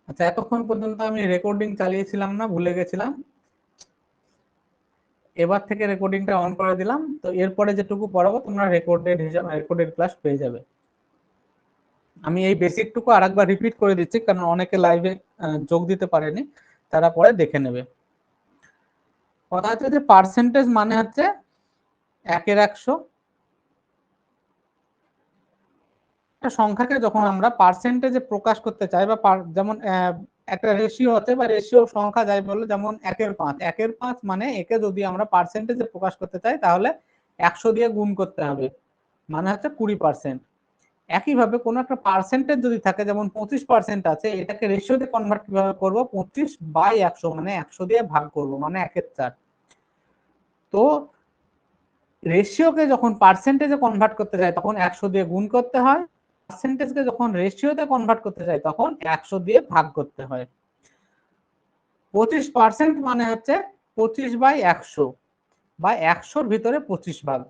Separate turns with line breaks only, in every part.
আচ্ছা, এতক্ষণ পর্যন্ত আমি রেকর্ডিং চালিয়েছিলাম না, ভুলে গেছিলাম। এবার থেকে রেকর্ডিংটা অন করে দিলাম। তো এরপরে যেটুকু পড়াবো তোমরা রেকর্ডেড ক্লাস পেয়ে যাবে। আমি এই বেসিকটুকু আরেকবার রিপিট করে দিচ্ছি, কারণ অনেকে লাইভে যোগ দিতে পারেনি, তারা পরে দেখে নেবে। কথা হচ্ছে যে পার্সেন্টেজ মানে হচ্ছে 1/100। একটা সংখ্যাকে যখন আমরা পার্সেন্টেজে প্রকাশ করতে চাই, বা যেমন একটা রেশিও আছে বা রেশিও সংখ্যা যাই বলো, যেমন 1/5। 1/5 মানে একে যদি আমরা পার্সেন্টেজে প্রকাশ করতে চাই তাহলে 100 দিয়ে গুণ করতে হবে, মানে হচ্ছে 20%। একইভাবে কোনো একটা পার্সেন্টেজ যদি থাকে, যেমন 25% আছে, এটাকে রেশিওতে কনভার্ট কিভাবে করবো, 25/100 মানে 100 দিয়ে ভাগ করবো, মানে 1/4। তো রেশিওকে যখন পার্সেন্টেজে কনভার্ট করতে চাই তখন 100 দিয়ে গুণ করতে হয়, পার্সেন্টেজকে যখন রেশিওতে কনভার্ট করতে চাই তখন 100 দিয়ে ভাগ করতে হয়। 25% মানে হচ্ছে 25/100 বা 100-র ভিতরে 25 ভাগ।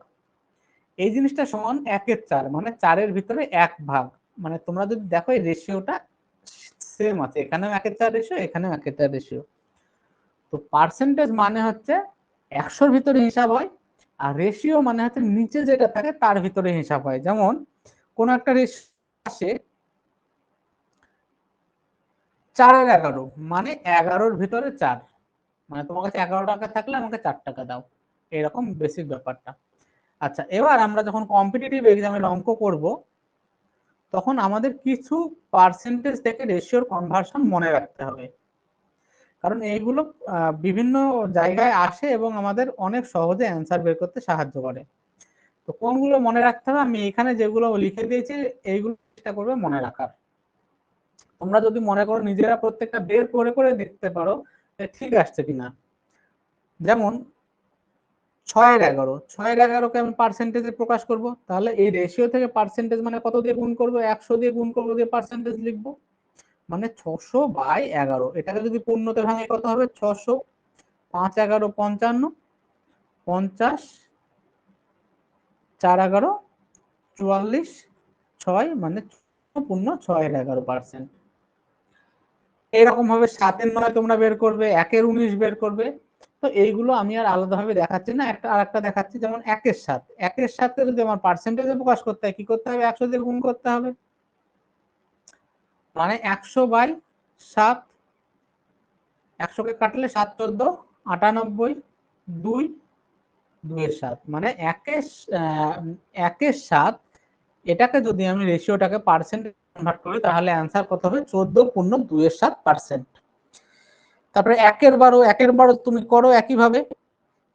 এই জিনিসটা সমান 1/4, মানে 4-এর ভিতরে 1 ভাগ। মানে তোমরা যদি দেখো এই রেশিওটা সেম আছে, এখানেও 1/4 রেশিও, এখানেও 1/4 রেশিও। তো পার্সেন্টেজ মানে হচ্ছে 100-র ভিতরে হিসাব হয়, আর রেশিও মানে হচ্ছে নিচে যেটা থাকে তার ভিতরে হিসাব হয়। যেমন কোন একটা রেশিও আসে 4/11, মানে 11-র ভিতরে 4, মানে তোমার কাছে 11 টাকা থাকলে আমাকে 4 টাকা দাও, এরকম বেসিক ব্যাপারটা। আচ্ছা, এবার আমরা যখন কম্পিটিটিভ এক্সামের অঙ্ক করব তখন আমাদের কিছু পার্সেন্টেজ থেকে রেশিওর কনভার্সন মনে রাখতে হবে, কারণ এইগুলো বিভিন্ন জায়গায় আসে এবং আমাদের অনেক সহজে অ্যান্সার বের করতে সাহায্য করে। তো কোনগুলো মনে রাখতে হবে, আমি এখানে যেগুলো লিখে দিয়েছি এইগুলো চেষ্টা করবে মনে রাখার। তোমরা যদি মনে করো নিজেরা প্রত্যেকটা বের করে করে দেখতে পারো ঠিক আসছে কিনা। যেমন 6/11কে আমি পার্সেন্টেজে প্রকাশ করব, তাহলে এই রেশিও থেকে পার্সেন্টেজ মানে কত দিয়ে গুণ করবো, 100 দিয়ে গুণ করবো, দিয়ে পার্সেন্টেজ লিখবো, মানে 600/11। এটাকে যদি পূর্ণতে ভাঙে কত হবে, 600, 5×11 55, 50, 4×11 44, 6 মানে 6.11%। এরকম ভাবে 7-এর 9 তোমরা বের করবে, 1-এর 19 বের করবে। তো এইগুলো আমি আর আলাদাভাবে দেখাচ্ছি না, আরেকটা দেখাচ্ছি, যেমন 1-এর 7। 1-এর 7কে যদি আমার পার্সেন্টেজে প্রকাশ করতে হয় কি করতে হবে, 100 দিয়ে গুণ করতে হবে, মানে 100/7। 100কে কাটলে 7×14 98, 2, 2-এর 7, মানে 1-এর 7। এটাকে যদি আমি রেশিওটাকে পার্সেন্ট কনভার্ট করি তাহলে অ্যান্সার কত হবে, 14.2%। তারপরে 1-এর 12। 1-এর 12 তুমি করো একইভাবে,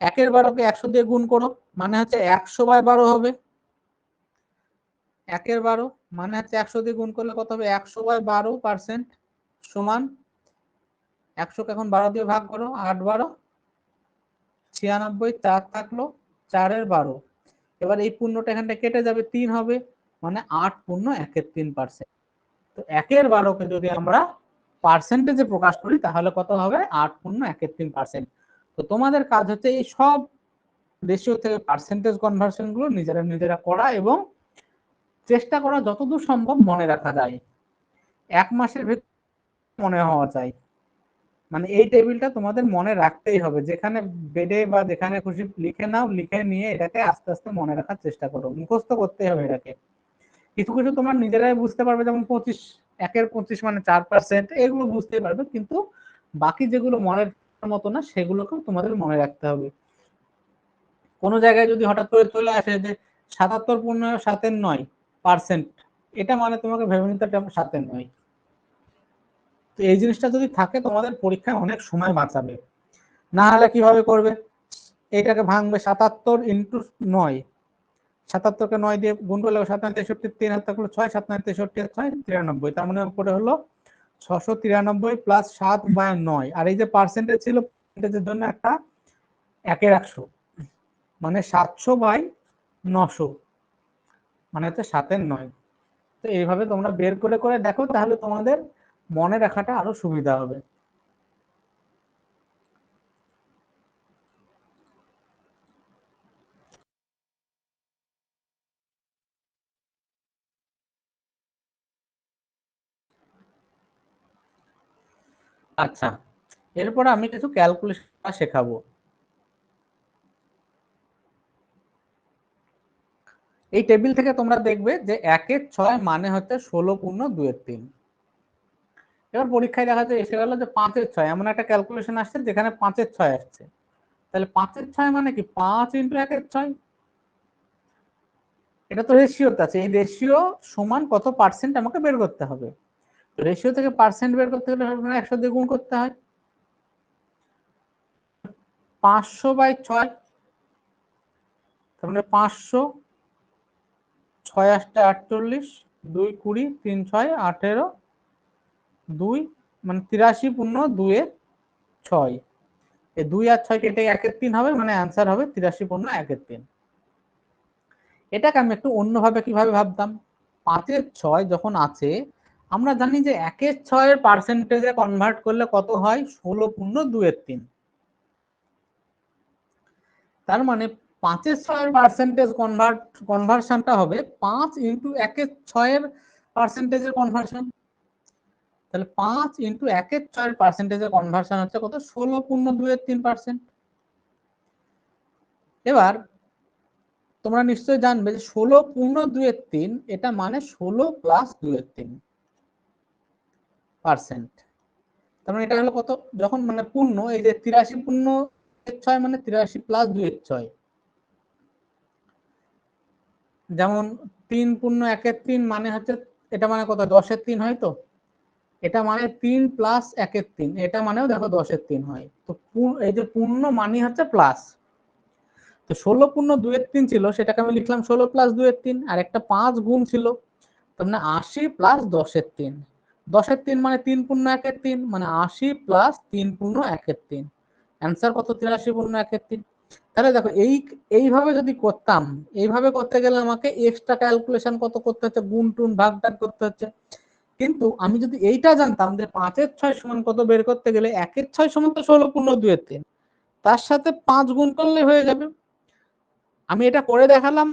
1-এর 12কে 100 দিয়ে গুণ করো, মানে হচ্ছে 100/12 হবে। 1-এর 12 মানে হচ্ছে 100 দিয়ে গুণ করলে কত হবে, 100/12% সমান 100কে এখন 12 দিয়ে ভাগ করো, 8-12 96, 4 থাকলো, 4-এর 12। এবার এই পূর্ণটা এখানটা কেটে যাবে, 3 হবে, মানে 8.1-3%। তো 1-এর 12কে যদি আমরা পার্সেন্টেজে প্রকাশ করি তাহলে কত হবে, 8.1-3%। তো তোমাদের কাজ হচ্ছে এই সব রেশিও থেকে পার্সেন্টেজ কনভার্সন গুলো নিজেরা নিজেরা করা এবং চেষ্টা করা যতদূর সম্ভব মনে রাখা যায়, 1 মাসের ভেতর মনে হওয়া চাই। মানে এই টেবিলটা তোমাদের মনে রাখতেই হবে, যেখানে বেডে বা যেখানে খুশি লিখে নাও, লিখে নিয়ে এটাকে আস্তে আস্তে মনে রাখার চেষ্টা করো, মুখস্থ করতেই হবে এটাকে। কিছু কিছু তোমার নিজেরাই বুঝতে পারবে, যেমন 25, 1-এর 25 মানে 4%, এগুলো বুঝতে পারবে, কিন্তু বাকি যেগুলো মনের মতো না সেগুলোকেও তোমাদের মনে রাখতে হবে। কোনো জায়গায় যদি হঠাৎ করে চলে আসে যে 77.7-9%, এটা মানে তোমাকে ভেবে নিতে হবে 7-9। তো এই জিনিসটা যদি থাকে তোমাদের পরীক্ষায় অনেক সময় বাঁচাবে। না হলে কিভাবে করবে, এটাকে ভাঙবে 77 × 9, 77কে 9 দিয়ে গুণ করলে 7×9 = 63, 3 হাতে থাকলো 6, 7×9 = 6, 93, তার মানে উপরে হলো 693 প্লাস 7/9। আর এই যে পার্সেন্টেজ ছিল, পার্সেন্টেজের জন্য একটা 1-100, মানে 700/900, মানে হচ্ছে 7-9। তো এইভাবে তোমরা বের করে করে দেখো, তাহলে তোমাদের মনে রাখাটা আরো সুবিধা হবে। আচ্ছা, এরপরে আমি কিছু ক্যালকুলেশন শেখাবো। এই টেবিল থেকে তোমরা দেখবে যে 1-এর 6 মানে হচ্ছে 16 পূর্ণ 2-এর 3। এবার পরীক্ষায় দেখা যায় এসে গেল যে 5-এর 6, এমন একটা ক্যালকুলেশন আসছে যেখানে 5-এর 6 আসছে। তাহলে 5-এর 6 মানে কি 5 ইন্টু 1-এর 6। এটা তো রেশিওতে আছে, এই রেশিও সমান কত পার্সেন্ট আমাকে বের করতে হবে। রেশিও থেকে পার্সেন্ট বের করতে গেলে 100 দিয়ে গুণ করতে হয়। 500/6, তার মানে 500, 6 8 48, 2 20, 3 6 18, 2 মানে 83 পূর্ণ 2-এর 6। এই 2 আর 6 কেটে 1-এর 3 হবে, মানে অ্যান্সার হবে 83 পূর্ণ 1-এর 3। এটাকে আমি একটু অন্যভাবে কিভাবে ভাবতাম, 5-এর 6 যখন আছে আমরা জানি যে 1-এর 6 এর পার্সেন্টেজে কনভার্ট করলে কত হয়, 16 পূর্ণ 2-এর 3। তার মানে 5-এর 6 এর পার্সেন্টেজ কনভার্সনটা হবে 5 ইন্টু 1-এর 6 এর পার্সেন্টেজের কনভার্সন। তাহলে 5 ইন্টু 1-এর 6 এর পার্সেন্টেজের কনভার্সন হচ্ছে কত, 16 পূর্ণ 2-এর 3%। এবার তোমরা নিশ্চয়ই জানবে যে 16 পূর্ণ 2-এর 3 এটা মানে 16 প্লাস 2-এর 3%। তার মানে এটা হলো কত, যখন মানে পূর্ণ, এই যে 83 পূর্ণ 6 মানে 83 প্লাস 2-এর 6। যেমন 3 পূর্ণ 1-এর 3 মানে হচ্ছে, এটা মানে কত, 10-এর 3 হয়। তো এটা মানে 3 প্লাস 1-এর 3, এটা মানেও দেখো 10-এর 3 হয়। তো এই যে পূর্ণ মানে হচ্ছে প্লাস। তো 16 পূর্ণ 2-এর 3 ছিল, সেটাকে আমি লিখলাম 16 প্লাস 2-এর 3, আর একটা 5 গুণ ছিল, তার মানে 80 প্লাস 10-এর 3। 10-এর 3 মানে 3 পূর্ণ 1-এর 3, মানে 80 প্লাস 3 পূর্ণ 1-এর 3। অ্যান্সার কত, 83 পূর্ণ 1-এর 3। তাহলে দেখো এইভাবে যদি করতাম, এইভাবে করতে গেলে আমাকে এক্সট্রা ক্যালকুলেশন কত করতে হচ্ছে, গুণ টুন ভাগ টাগ করতে হচ্ছে। কিন্তু আমি যদি এইটা জানতাম যে 5-এর 6 সমান কত বের করতে গেলে 1-এর 6 সমান তো 16 পূর্ণ 2-এর 3, তার সাথে 5 গুণ করলে হয়ে যাবে। আমি এটা করে দেখালাম,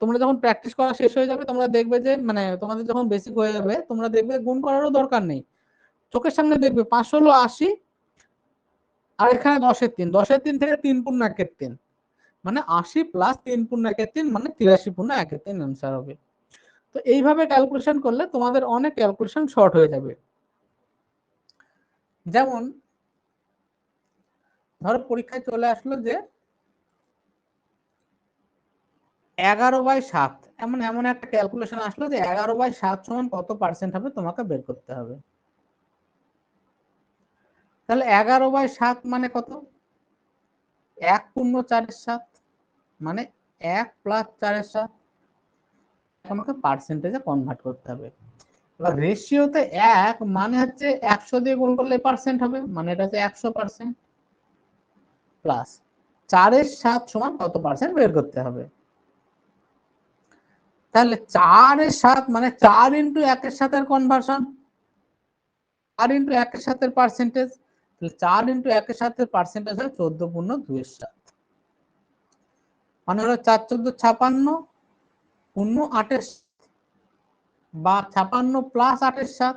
তোমরা যখন প্র্যাকটিস করা শেষ হয়ে যাবে তোমরা দেখবে যে মানে তোমাদের যখন বেসিক হয়ে যাবে তোমরা দেখবে গুণ করারও দরকার নেই, চোখের সামনে দেখবে 5 হলো 80, আর এখানে 10-এর 3, 10-এর 3 থেকে 3 পূর্ণ 1-এর 3, মানে 80 প্লাস 3 পূর্ণ 1-এর 3 মানে 83 পূর্ণ 1-এর 3 आंसर হবে। তো এইভাবে ক্যালকুলেশন করলে তোমাদের অনেক ক্যালকুলেশন শর্ট হয়ে যাবে। যেমন ধরো পরীক্ষায় চলে আসলো যে 11/7, এমন এমন একটা ক্যালকুলেশন আসলো যে 11/7 সমান কত পার্সেন্ট হবে তোমাকে বের করতে হবে। তাহলে 11/7 মানে কত, 1 পূর্ণ 4/7, মানে 1 প্লাস 4/7 আমাকে পার্সেন্টেজে কনভার্ট করতে হবে। এবার রেশিওতে 1 মানে হচ্ছে 100 দিয়ে গুণ করলে পার্সেন্ট হবে, মানে এটা হচ্ছে 100%, প্লাস 4/7 সমান কত পার্সেন্ট বের করতে হবে। তাহলে 4/7 মানে 4 ইন্টু 1-এর সাথে কনভার্সন, 4 ইন্টু 1-এর সাথে পার্সেন্টেজ, তাহলে 4 ইন্টু 1-এর সাথে পার্সেন্টেজ হয় 14 পূর্ণ 2/7, মানে হলো 4 14 56 পূর্ণ 8-এর, বা 56 প্লাস 8/7,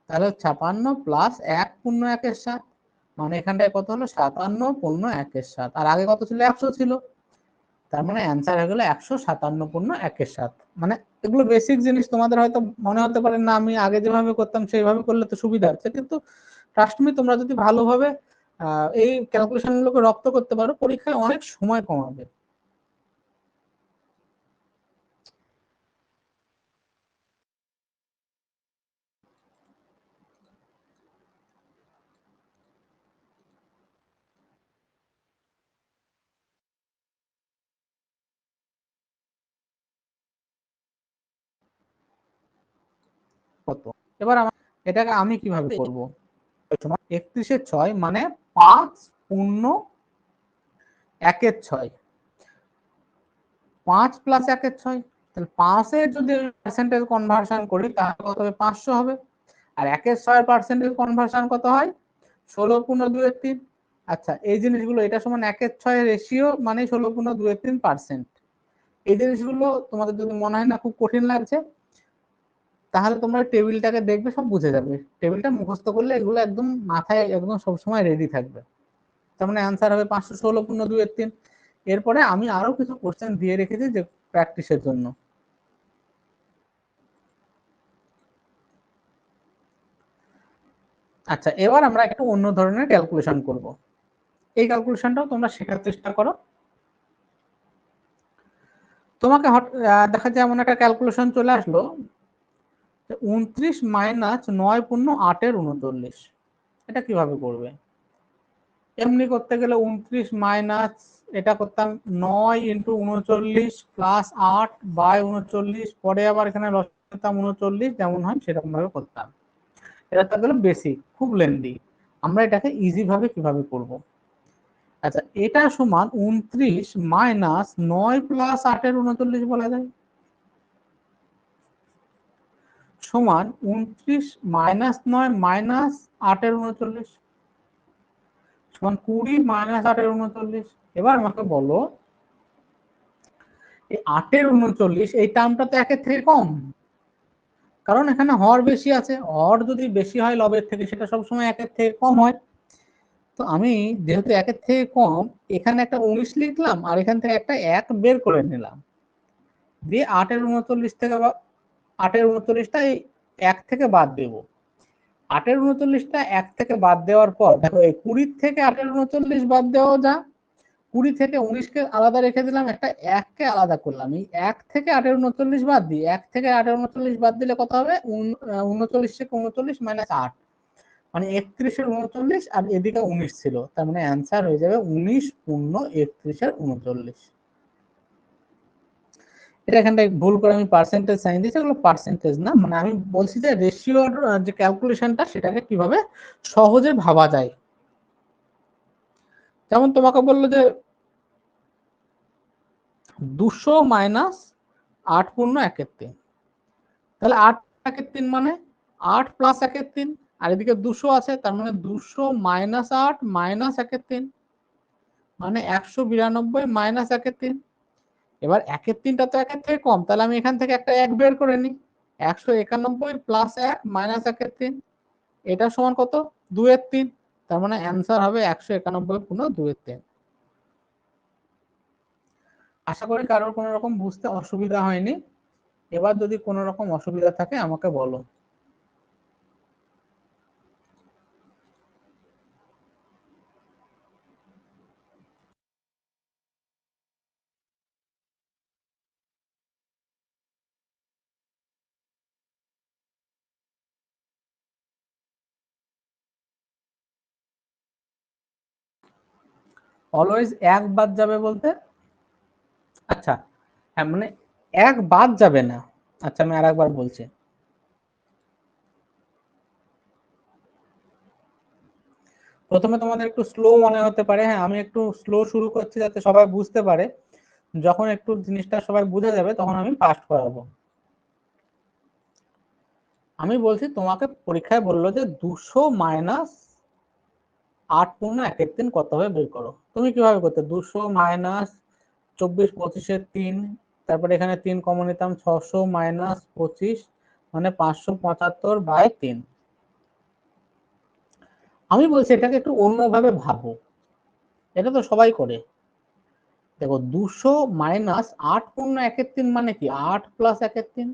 তাহলে 56 প্লাস 1 পূর্ণ 1/7, মানে এখানটায় কত হলো 57 পূর্ণ 1/7, আর আগে কত ছিল, 100 ছিল, তার মানে অ্যান্সার হয়ে গেল 157 পূর্ণ 1/7। মানে এগুলো বেসিক জিনিস, তোমাদের হয়তো মনে হতে পারে না আমি আগে যেভাবে করতাম সেইভাবে করলে তো সুবিধা হচ্ছে, কিন্তু ট্রাস্ট মি তোমরা যদি ভালোভাবে এই ক্যালকুলেশন গুলোকে রপ্ত করতে পারো পরীক্ষায় অনেক সময় কমাবে। কত, এবার এটাকে আমি কিভাবে করব, 31/6 মানে 5 পূর্ণ 1/6, 5 প্লাস 1/6, তাহলে 5-এর যদি পার্সেন্টেজ কনভার্সন করি তাহলে কত হবে, 500 হবে। আর 1/6 পার্সেন্টেজ কনভার্সন কত হয়, 16 পূর্ণ 2-এর 3। আচ্ছা এই জিনিসগুলো, এটা সমান 1/6 রেশিও মানে 16 পূর্ণ 2-এর 3%। এই জিনিসগুলো তোমাদের যদি মনে হয় না খুব কঠিন লাগছে, তাহলে তোমরা টেবিলটাকে দেখবে সব বুঝে যাবে, টেবিলটা মুখস্থ করলে এগুলো একদম মাথায় একদম সবসময় রেডি থাকবে। তার মানে অ্যান্সার হবে 516 পূর্ণ 2/3। এরপরে আমি আরো কিছু কোশ্চেন দিয়ে রেখেছি যে প্র্যাকটিসের জন্য। আচ্ছা, এবার আমরা একটু অন্য ধরনের ক্যালকুলেশন করব। এই ক্যালকুলেশনটাও তোমরা শেখার চেষ্টা করো। তোমাকে দেখা যায় এমন একটা ক্যালকুলেশন চলে আসলো, 29 মাইনাস 9 পূর্ণ 8 এর 39। এটা কিভাবে করবে? এমনি করতে গেলে 29 মাইনাস, এটা করতাম 9 ইন্টু 39 প্লাস 8 বাই 39, পরে আবার এখানে লসাগু 39 যেমন হয় সেরকম ভাবে করতাম। এটা তো গেল বেসিক, খুব লেন্দি। আমরা এটাকে ইজি ভাবে কিভাবে করব? আচ্ছা, এটা সমান 29 মাইনাস 9 প্লাস 8 এর 39 বলা যায়, সমান 29 মাইনাস 9 মাইনাস 8 এর 39 সমান 20 মাইনাস 8 এর 39। এবার আমাকে বলো, এই 8 এর 39 এই টার্মটা তো 1 এর থেকে কম, কারণ এখানে হর বেশি আছে। হর যদি বেশি হয় লবের থেকে, সেটা সবসময় 1 এর থেকে কম হয়। তো আমি যেহেতু 1 এর থেকে কম, এখানে একটা 19 লিখলাম আর এখান থেকে একটা 1 বের করে নিলাম, দিয়ে 8 এর 39 থেকে 8 এর 39টা এই 1 থেকে বাদ দেব। 8 এর 39টা 1 থেকে বাদ দেওয়ার পর দেখো, এই 20 থেকে 8 এর 39 বাদ দেওয়া যা, 20 থেকে 19কে আলাদা রেখে দিলাম, একটা 1 কে আলাদা করলাম। এই 1 থেকে 8 এর 39 বাদ দিই, 1 থেকে 8 এর 39 বাদ দিলে কত হবে? 39 থেকে 39 মাইনাস 8, মানে 31 এর 39, আর এদিকে 19 ছিল, তার মানে অ্যান্সার হয়ে যাবে 19 পূর্ণ 31 এর 39। এটা এখানটায় ভুল করে আমি পার্সেন্টেজ সাইন দিয়েছি, এগুলো পার্সেন্টেজ না, মানে আমি বলছি যে রেশিওর যে ক্যালকুলেশনটা সেটাকে কিভাবে সহজে ভাবা যায়। যেমন তোমাকে বললো যে 200 মাইনাস 8 পূর্ণ 1/3, তাহলে 8 1/3 মানে 8 প্লাস 1/3, আর এদিকে 200 আছে, তার মানে 200 মাইনাস 8 মাইনাস 1/3, মানে 192 মাইনাস 1/3। এবার 1/3টা তো 1 এর থেকে কম, তাহলে আমি এখান থেকে একটা 1 বের করে নিই। 191 প্লাস 1 মাইনাস 1/3, এটা সমান কত? 2/3। তার মানে অ্যান্সার হবে 191 পূর্ণ 2/3। আশা করি কারোর কোনো রকম বুঝতে অসুবিধা হয়নি। এবার যদি কোনো রকম অসুবিধা থাকে আমাকে বলো। অলওয়েজ 1 বাদ যাবে বলতে? আচ্ছা, হ্যাঁ, মানে 1 বাদ যাবে না। আচ্ছা, আমি আরেকবার বলছি। প্রথমে তোমাদের একটু স্লো মনে হতে পারে, হ্যাঁ আমি একটু স্লো শুরু করছি যাতে সবাই বুঝতে পারে। যখন একটু জিনিসটা সবাই বুঝে যাবে তখন আমি ফাস্ট করাবো। আমি বলছি, তোমাকে পরীক্ষায় বললো যে 200 মাইনাস 8 পূর্ণ 1/3 কত হবে বের করো। তুমি কিভাবে করতে? 200 মাইনাস 24 25-এর 3, তারপরে এখানে 3 কমন নিতাম, 600 মাইনাস 25 মানে 575 বাই 3। আমি বলছি এটাকে একটু অন্যভাবে ভাবো, এটা তো সবাই করে। দেখো, 200 মাইনাস 8 পূর্ণ 1/3 মানে কি? 8 প্লাস 1/3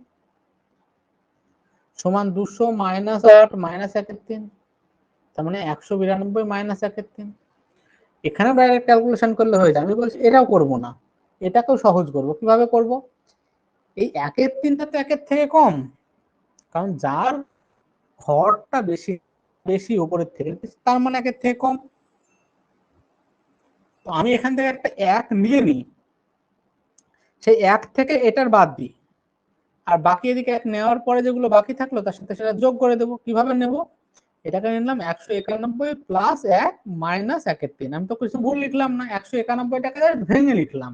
সমান 200 মাইনাস 8 মাইনাস 1/3, তার মানে 192 মাইনাস 1/3। এখানে ডাইরেক্ট ক্যালকুলেশন করলে হয়ে যায়। আমি বলছি এটাও করব না, এটাকেও সহজ করব। কিভাবে করব? এই 1/3টা তো 1 থেকে কম, কারণ যার হরটা বেশি বেশি উপরের থেকে, তার মানে 1 থেকে কম। তো আমি এখান থেকে একটা 1 নিয়ে নিই, সেই 1 থেকে এটার বাদ দিই, আর বাকি এদিকে 1 নেওয়ার পরে যেগুলো বাকি থাকলো তার সাথে সেটা যোগ করে দেবো। কিভাবে নেব? এটাকে নিলাম 191 প্লাস 1 মাইনাস 1/3। আমি তো কিছু ভুল লিখলাম না, 191টাকে ভেঙে লিখলাম।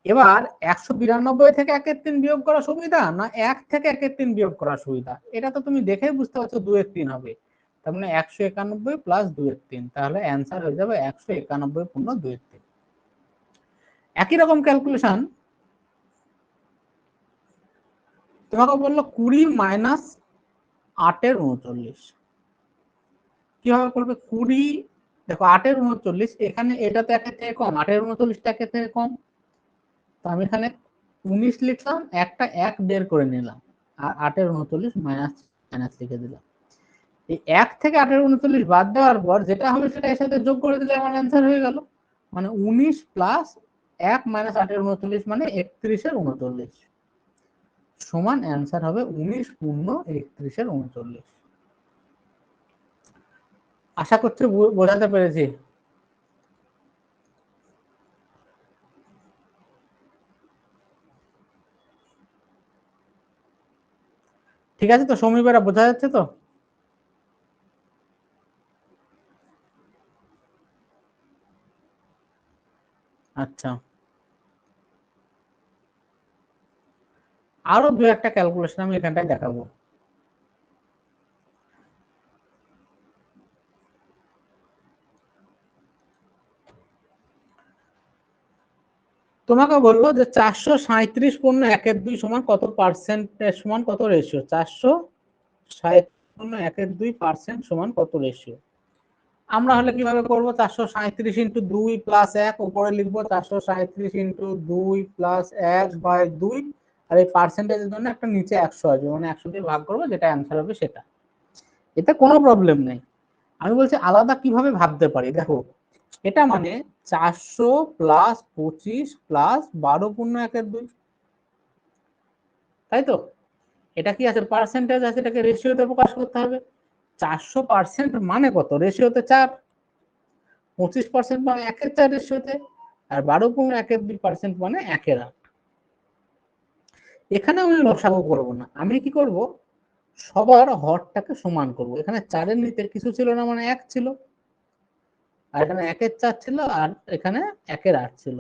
এবার 192 থেকে 1/3 বিয়োগ করা সুবিধা না 1 থেকে 1/3 বিয়োগ করা সুবিধা? এটা তো তুমি দেখেই বুঝতে পারছো 2/3 হবে। তার মানে 191 প্লাস 2/3, তাহলে অ্যান্সার হয়ে যাবে 191 পূর্ণ 2/3। একই রকম ক্যালকুলেশন তোমাকে বললো 20 মাইনাস 8-এর 39। কিভাবে করবে? 20, দেখো 8-এর 39, এখানে এটাতে একের থেকে কম, 8-এর 39টা একের থেকে কম, তো আমি এখানে 19 লিখলাম, একটা 1 বের করে নিলাম, আর 8-এর 39 মাইনাস মাইনাস লিখে দিলাম। এই 1 থেকে 8-এর 39 বাদ দেওয়ার পর যেটা হবে সেটা এর সাথে যোগ করে দিলে আমার অ্যান্সার হয়ে গেল। মানে 19 প্লাস 1 মাইনাস 8-এর 39 মানে 31-এর 39 সমান অ্যান্সার হবে 19 পূর্ণ 31-এর 39। আশা করছি বোঝাতে পেরেছি। ঠিক আছে তো সমীপেরা, বোঝা যাচ্ছে তো? আচ্ছা, আরো দু একটা ক্যালকুলেশন আমি এখানটায় দেখাবো। তোমাকে বললো যে 437 পূর্ণ 1/2 সমান কত পার্সেন্ট, সমান কত রেশিও? 437 পূর্ণ 1/2% সমান কত রেশিও? আমরা হলে কিভাবে করবো? 437 ইন্টু 2 প্লাস 1 উপরে লিখবো 437 ইন্টু 2 প্লাস 1/2, আর এই পার্সেন্টেজের জন্য একটা নিচে 100 আসবে, মানে 100 দিয়ে ভাগ করবো, যেটা অ্যান্সার হবে সেটা। এতে কোনো প্রবলেম নেই। আমি বলছি আলাদা কিভাবে ভাবতে পারি। দেখো এটা মানে 400 প্লাস 25 প্লাস 12 পূর্ণ 1/2, তাই তো? এটা কি আছে? পার্সেন্টেজ আছে, এটাকে রেশিওতে প্রকাশ করতে হবে। 400% মানে কত? রেশিওতে 4, 25% মানে 1/4 রেশিওতে, আর 12.12% মানে 1/8। এখানে আমি লসাগু করব না, আমি কি করব? সবার হরটাকে সমান করব। এখানে 4-এর নিচে কিছু ছিল না, মানে 1 ছিল, আর এখানে 1/4 ছিল, আর এখানে 1/8 ছিল।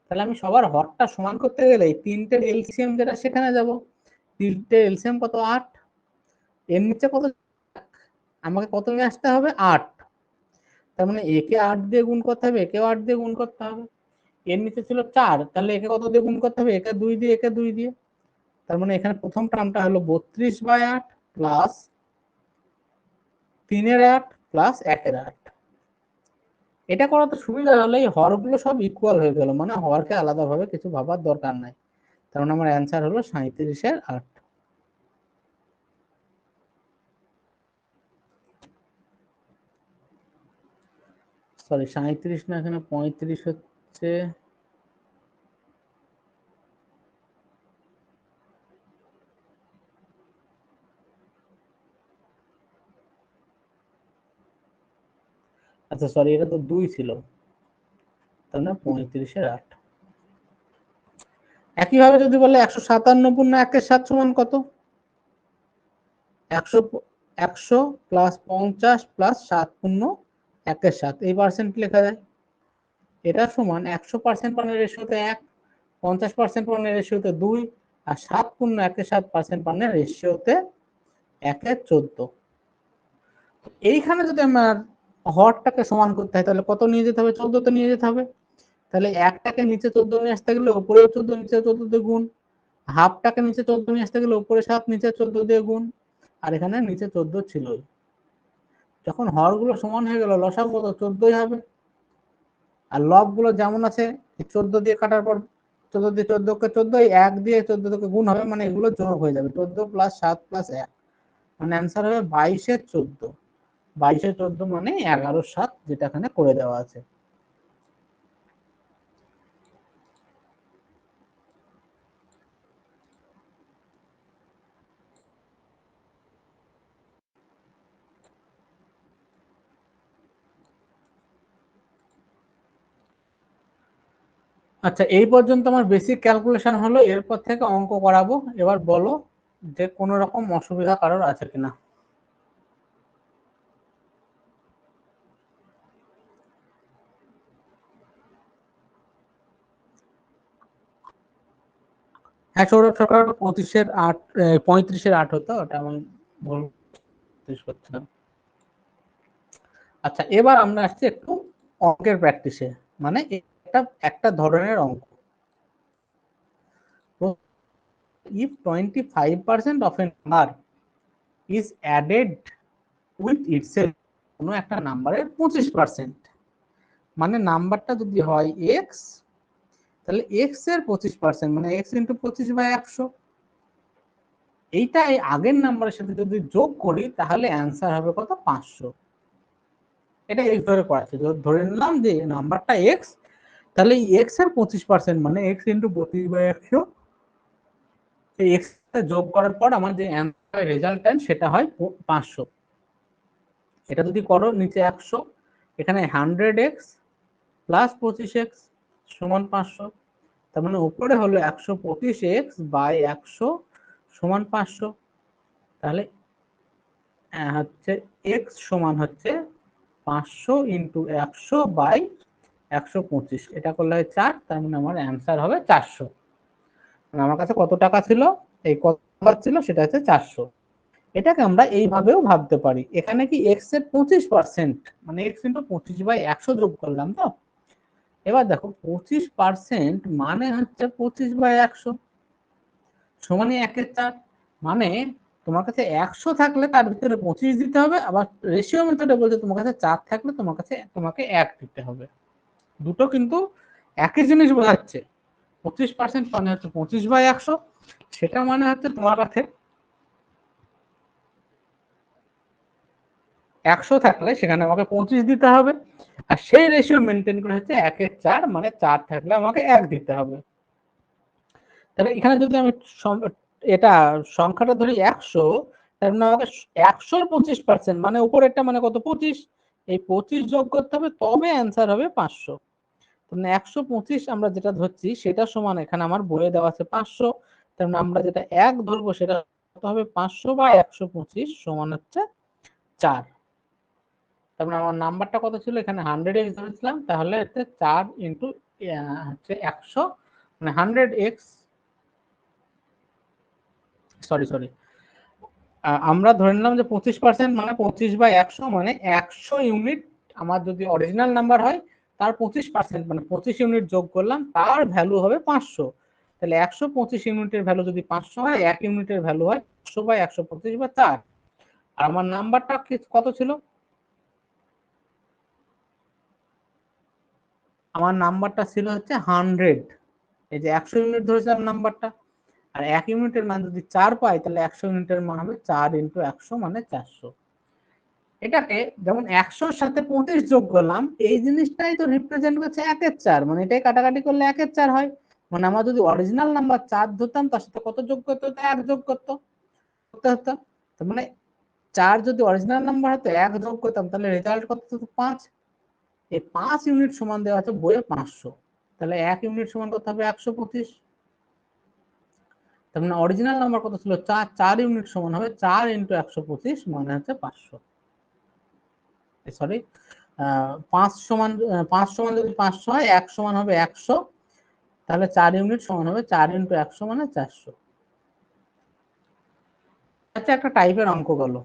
তাহলে আমি সবার হরটা সমান করতে গেলে এই তিনটের এলসিএম যেটা সেখানে যাব। তিনটের এলসিএম কত? 8। এর নিচে কত? আমাকে কত নিয়ে আসতে হবে? 8। তার মানে একে 8 দিয়ে গুণ করতে হবে, একেও 8 দিয়ে গুণ করতে হবে। এর নিচে ছিল 4, তাহলে একে কত দিয়ে গুণ করতে হবে? একে 2 দিয়ে, একে 2 দিয়ে। তার মানে এখানে প্রথম টার্মটা হলো 32/8 প্লাস 3-এর 8 প্লাস 1-এর 8। এটা করা তো সুবিধা হলো, এই হরগুলো সব ইকুয়াল হয়ে গেল, মানে হরকে আলাদাভাবে কিছু ভাবার দরকার নাই। তার মানে আমার অ্যান্সার হলো 37-এর 8। সরি 37 না, এখানে 35 হচ্ছে। আচ্ছা সরি, এটা তো 2 ছিল, তার মানে 35-এর 8। একইভাবে যদি বলে 157 পূর্ণ 1/7 সমান কত? 100 100 প্লাস 50 প্লাস 7 পূর্ণ 1/7, এই পার্সেন্ট লেখা যায়। এটা সমান 100% পানের রেশিওতে 1, 50% পানের রেশিওতে 2, আর 7 পূর্ণ 1/7% পানের রেশিওতে 1/14। এইখানে যদি আমার হরটাকে সমান করতে হয় তাহলে কত নিয়ে যেতে হবে? 14তে নিয়ে যেতে হবে। তাহলে একটাকে নিচে 14 নিয়ে আসতে গেলে উপরে 14, নিচে 14 দিয়ে গুণ। হাফটাকে নিচে 14 নিয়ে আসতে গেলে উপরে 7, নিচে 14 দিয়ে গুণ। আর এখানে নিচে 14 ছিলই। যখন হরগুলো সমান হয়ে গেল, লসাগু কত? 14ই হবে। আর লবগুলো যেমন আছে 14 দিয়ে কাটার পর 14 দিয়ে 14কে 14, 1 দিয়ে 14কে গুণ হবে, মানে এগুলো যোগ হয়ে যাবে। 14 প্লাস 7 প্লাস 1 মানে অ্যান্সার হবে 22-এর 14। 22-এর 14 মানে 11-7, যেটা এখানে করে দেওয়া আছে। আচ্ছা এই পর্যন্ত আমার বেসিক ক্যালকুলেশন হলো, এরপর থেকে অঙ্ক করাবো। এবার বলো যে কোনো রকম অসুবিধা কারোর আছে কিনা। হ্যাঁ সৌরভ সরকার 25-এর 8, 35-এর 8 হতো, ওটা আমি ভুল করছিলাম। আচ্ছা এবার আমরা আসছি একটু অঙ্কের প্র্যাকটিসে, মানে একটা একটা ধরনের অঙ্ক। if 25% of a number is added with itself, কোনো একটা নাম্বারের 25%, মানে নাম্বারটা যদি হয় এক্স, তাহলে এক্স এর 25% মানে এক্স ইন্টু 25/100, এইটা এই আগের নাম্বারের সাথে যদি যোগ করি তাহলে অ্যান্সার হবে কত? 500। এটা এইভাবে করা আছে, ধরে নিলাম যে নাম্বারটা এক্স, তাহলে এক্স এর 25% মানে এক্স ইন্টু 25/100, এই এক্স যোগ করার পর আমার যে অ্যান্সার রেজাল্ট সেটা হয় 500। এটা যদি করো নিচে 100, এখানে 100x প্লাস 25x সমান 500, তার মানে উপরে হলো 125x বাই 100 সমান 500। তাহলে হচ্ছে x সমান হচ্ছে 500 ইন্টু 100 বাই 125, এটা করলে হয় 4, তার মানে আমার অ্যান্সার হবে 400। আমার কাছে কত টাকা ছিল, এই কত ছিল সেটা হচ্ছে 400। এটাকে আমরা এইভাবেও ভাবতে পারি, এখানে কি এক্স এর 25% মানে এক্স ইন্টু 25/100 যোগ করলাম তো। এবার দেখো 25% মানে হচ্ছে 25/100 সমান 1/4, মানে তোমার কাছে 100 থাকলে তার ভিতরে 25 দিতে হবে, আবার রেশিও মেথডে বলতে তোমার কাছে 4 থাকলে তোমাকে 1 দিতে হবে। দুটো কিন্তু একই জিনিস বোঝাচ্ছে। 25% মানে হচ্ছে 25/100, সেটা মানে হচ্ছে তোমার কাছে 100 থাকলে সেখানে আমাকে 25 দিতে হবে, আর সেই রেশিও মেনটেন করে হচ্ছে 1/4, মানে 4 থাকলে আমাকে 1 দিতে হবে। তাহলে এখানে যদি আমি এটা সংখ্যাটা ধরি 100, তার মানে আমাকে 100 এর 25% মানে উপরেরটা মানে কত? 25, এই 25 যোগ করতে হবে, তবে অ্যান্সার হবে 500। মানে 125 আমরা যেটা ধরছি সেটা সমান, এখানে আমার বইয়ে দেওয়া আছে 500, তার মানে আমরা যেটা 1 ধরবো সেটা হবে 500 বা 125 সমান হচ্ছে 4। তার মানে আমার নাম্বারটা কত ছিল, এখানে 100x ধরেছিলাম, তাহলে হচ্ছে 4 ইন্টু হচ্ছে 100 মানে 100x, সরি আমরা ধরে নিলাম যে 25% মানে 25/100 মানে 100 ইউনিট আমার যদি অরিজিনাল নাম্বার হয়, তার 25% মানে 25 ইউনিট যোগ করলাম, তার ভ্যালু হবে 500। তাহলে 125 ইউনিটের ভ্যালু যদি 500 হয়, 1 ইউনিটের ভ্যালু হয় 500/125/4। আর আমার নাম্বারটা কত ছিল? আমার নাম্বারটা ছিল হচ্ছে 100, এই যে 100 ইউনিট ধরেছিলাম নাম্বারটা, আর 1 ইউনিটের মান যদি 4 পাই, তাহলে 100 ইউনিটের মান হবে 4 ইন্টু 100 মানে 400। এটাকে যেমন 100 এর সাথে 25 যোগ করলাম, এই জিনিসটাই তো রিপ্রেজেন্ট করছে 1/4, মানে এটাই কাটাকাটি করলে 1/4 হয়। মানে আমরা যদি অরিজিনাল নাম্বার 4 ধরতাম, তার সাথে কত যোগ করতে হতো? 1 যোগ করতে হতো। তার মানে 4 যদি অরিজিনাল নাম্বার হতো, 1 যোগ করতাম, তাহলে রেজাল্ট কত হতো? 5। এই 5 ইউনিট সমান দেওয়া আছে বইয়ে 500, তাহলে 1 ইউনিট সমান কত হবে? 125। তার মানে অরিজিনাল নাম্বার কত ছিল? 4, 4 ইউনিট সমান হবে 4 ইন্টু 125 মানে হচ্ছে 500, সরি 5 সমান 5 সমান যদি 500 হয়, 1 সমান হবে 100, তাহলে 4 ইউনিট সমান হবে 4 ইন্টু 100 মানে 400। আচ্ছা, একটা টাইপের অঙ্ক গেল,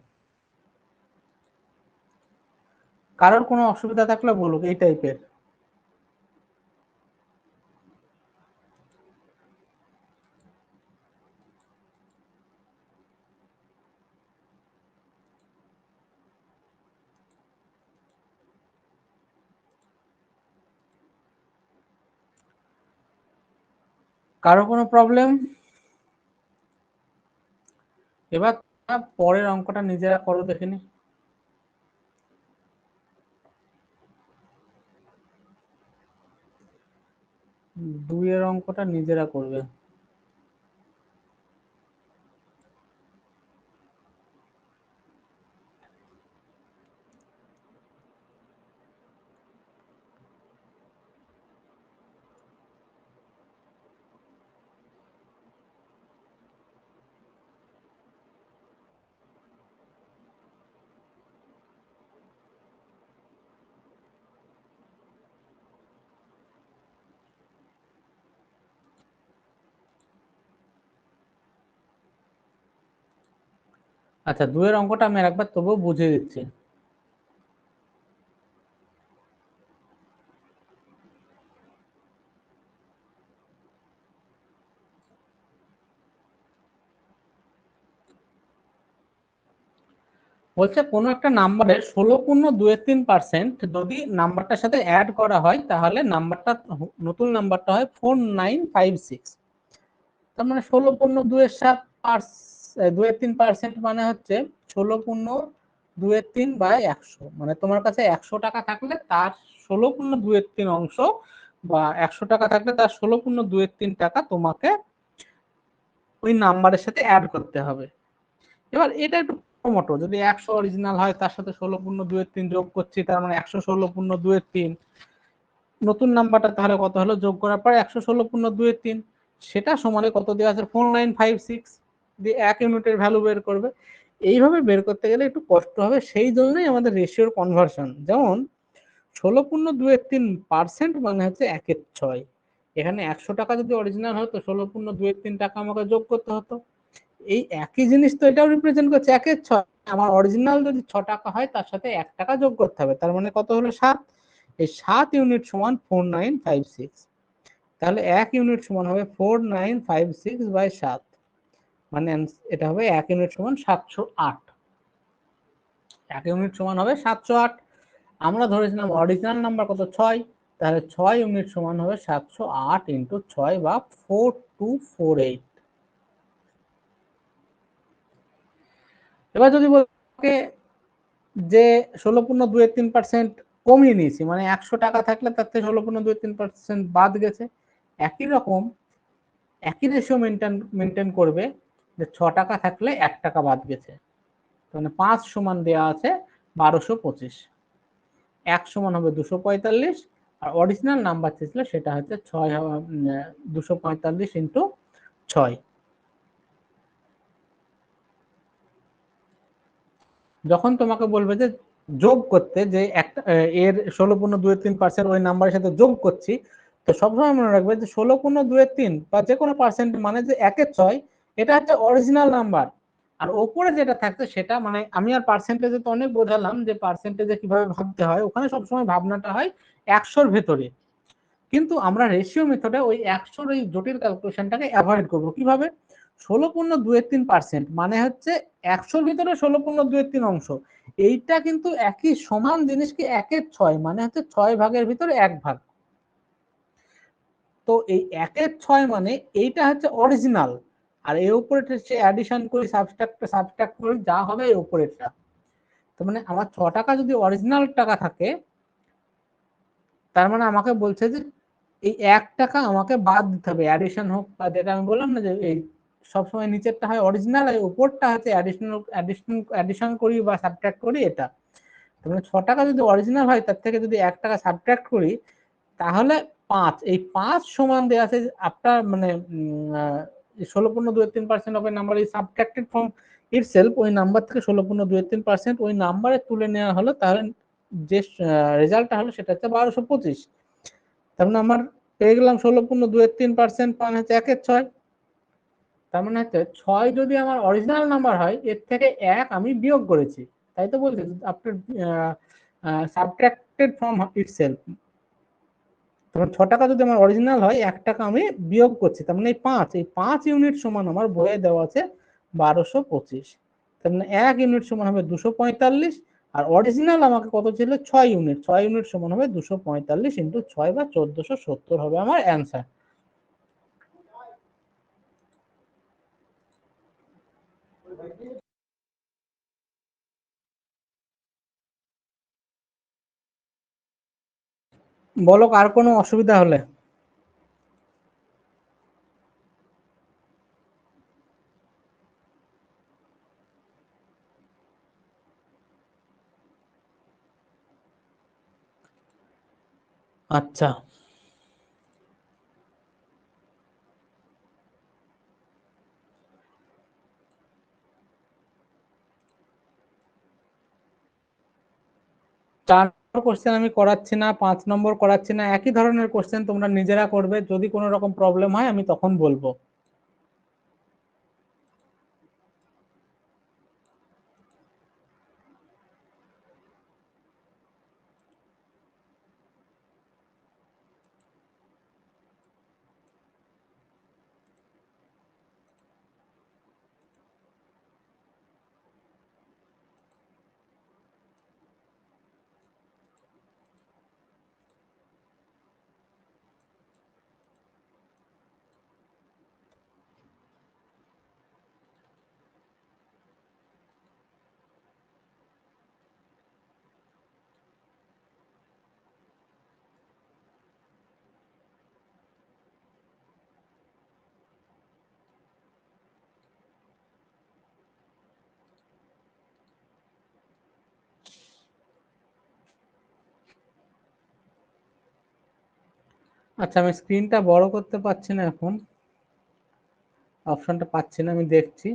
কারোর কোনো অসুবিধা থাকলে বলুক এই টাইপের। কারো কোনো প্রবলেম? এবার পরের অঙ্কটা নিজেরা করো দেখিনি। দুইয়ের অঙ্কটা নিজেরা করবে। আচ্ছা, দুইয়ের অঙ্কটা আমি একবার তবুও বুঝিয়ে দিচ্ছি। বলছে কোনো একটা নাম্বারের 16.23% যদি নাম্বারটার সাথে অ্যাড করা হয় তাহলে নাম্বারটা নতুন নাম্বারটা হয় 4956। তার মানে 16.27 মানে হচ্ছে 16.23/100। মানে তোমার কাছে 100 টাকা থাকলে তার 16.23 অংশ, বা 100 টাকা থাকলে তার 16.23 টাকা তোমাকে ওই নাম্বারের সাথে অ্যাড করতে হবে। এবার এটা একটু মোটো, যদি 100 অরিজিনাল হয় তার সাথে 16.23 যোগ করছি, তার মানে 116.23। নতুন নাম্বারটা তাহলে কত হলো, যোগ করার পর 116.23, সেটা সমানে কত দেওয়া আছে 4956 দিয়ে 1 ইউনিটের ভ্যালু বের করবে। এইভাবে বের করতে গেলে একটু কষ্ট হবে, সেই জন্যই আমাদের রেশিওর কনভার্সন। যেমন 16.23% মানে হচ্ছে 1/6। এখানে 100 টাকা যদি অরিজিনাল হতো 16.23 টাকা আমাকে যোগ করতে হতো। এই একই জিনিস তো এটাও রিপ্রেজেন্ট করছে 1/6। আমার অরিজিনাল যদি 6 টাকা হয় তার সাথে 1 টাকা যোগ করতে হবে, তার মানে কত হলো 7। এই 7 ইউনিট সমান 4956। তাহলে 1 ইউনিট সমান হবে 4956/7, মানে এটা হবে 1 ইউনিট সমান 708। 1 ইউনিট সমান হবে 708। আমরা ধরেছিলাম অরিজিনাল নাম্বার কত 6, তাহলে 6 ইউনিট সমান হবে 708 ইন্টু 6 বা 4248। এবার যদি বলতে যে 16.23% কমিয়ে নিয়েছি, মানে 100 টাকা থাকলে তার থেকে 16.23% বাদ গেছে, একই রকম একই রেশিও মেনটেন করবে যে 6 টাকা থাকলে 1 টাকা বাদ গেছে, মানে 5 সমান দেওয়া আছে 1225, 1 সমান হবে 245, আর অরিজিনাল নাম্বার ছিল সেটা হচ্ছে 245 ইন্টু 6। যখন তোমাকে বলবে যে যোগ করতে, যে একটা এর 16.23% ওই নাম্বারের সাথে যোগ করছি, তো সবসময় মনে রাখবে যে 16.23 বা যে কোনো পার্সেন্ট মানে যে 1/6, এটা হচ্ছে অরিজিনাল নাম্বার। আর ওপরে যেটা থাকছে সেটা, মানে আমি আর পার্সেন্টেজে তো অনেক বোঝালাম যে পার্সেন্টেজে কিভাবে ভাবতে হয়, ওখানে সবসময় ভাবনাটা হয় 100-র ভেতরে। কিন্তু আমরা রেশিও মেথডে ওই 100-র ওই জটিল ক্যালকুলেশনটাকে অ্যাভয়েড করব। কিভাবে? 16.23% মানে হচ্ছে 100-র ভিতরে 16.23 অংশ, এইটা কিন্তু একই সমান জিনিসকে 1/6 মানে হচ্ছে 6 ভাগের ভিতরে 1 ভাগ। তো এই 1/6 মানে এইটা হচ্ছে অরিজিনাল, আর এর উপরে হচ্ছে অ্যাডিশন করি, সাবট্রাক্ট করি, যা হবে এর উপরেরটা। তো মানে আমার 6 টাকা যদি অরিজিনাল টাকা থাকে, তার মানে আমাকে বলছে যে এই 1 টাকা আমাকে বাদ দিতে হবে, অ্যাডিশন হোক বা যেটা আমি বললাম না যে এই সবসময় নিচেরটা হয় অরিজিনাল আর উপরটা হচ্ছে অ্যাডিশন করি বা সাবট্রাক্ট করি, এটা। তাহলে 6 টাকা যদি অরিজিনাল হয় তার থেকে যদি 1 টাকা সাবট্রাক্ট করি, তাহলে 5, এই 5 সমান দেওয়া আছে আপনার মানে 16.23% of a number is subtracted from itself, ওই নাম্বার থেকে 16.23% ওই নাম্বারে তুলে নেওয়া হলো, তাহলে যে রেজাল্টটা হলো সেটা হচ্ছে 1225। তার মানে আমার পেয়ে গেলাম 16.23% মানে হচ্ছে 1/6। তার মানে হচ্ছে 6 যদি আমার অরিজিনাল নাম্বার হয়, এর থেকে 1 আমি বিয়োগ করেছি, তাই তো বলছি আফটার সাবট্রাক্টেড ফ্রম ইটসেলফ। তখন 6 টাকা যদি আমার অরিজিনাল হয়, 1 টাকা আমি বিয়োগ করছি, তার মানে এই 5 ইউনিট সমান আমার বইয়ে দেওয়া আছে 1225। তার মানে 1 ইউনিট সমান হবে 245, আর অরিজিনাল আমাকে কত ছিল 6 ইউনিট, 6 ইউনিট সমান হবে 245 ইন্টু 6 বা 1470 হবে আমার অ্যান্সার। বলো আর কোনো অসুবিধা হলে। আচ্ছা, 4 নম্বর কোশ্চেন আমি করাচ্ছি না, 5 নম্বর করাচ্ছি না, একই ধরনের কোশ্চেন তোমরা নিজেরা করবে, যদি কোনো রকম প্রবলেম হয় আমি তখন বলবো। আচ্ছা, আমি স্ক্রিনটা বড় করতে পারছি না, এখন অপশনটা পাচ্ছি না, আমি দেখছি।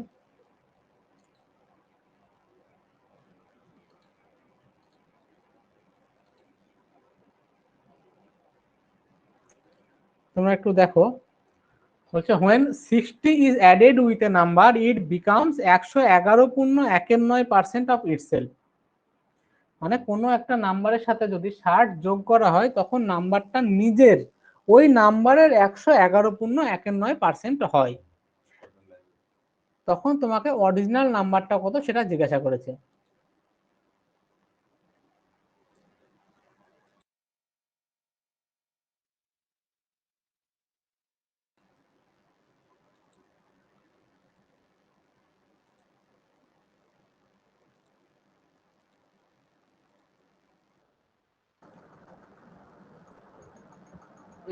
তোমরা একটু দেখো, বলছে when 60 is added with a number it becomes 111 পূর্ণ 1/9% of itself। মানে কোনো একটা নাম্বারের সাথে যদি 60 যোগ করা হয় তখন নাম্বারটা নিজের ওই নাম্বারের 111 পূর্ণ 1/9% হয়। তখন তোমাকে অরিজিনাল নাম্বারটা কত সেটা জিজ্ঞাসা করেছে।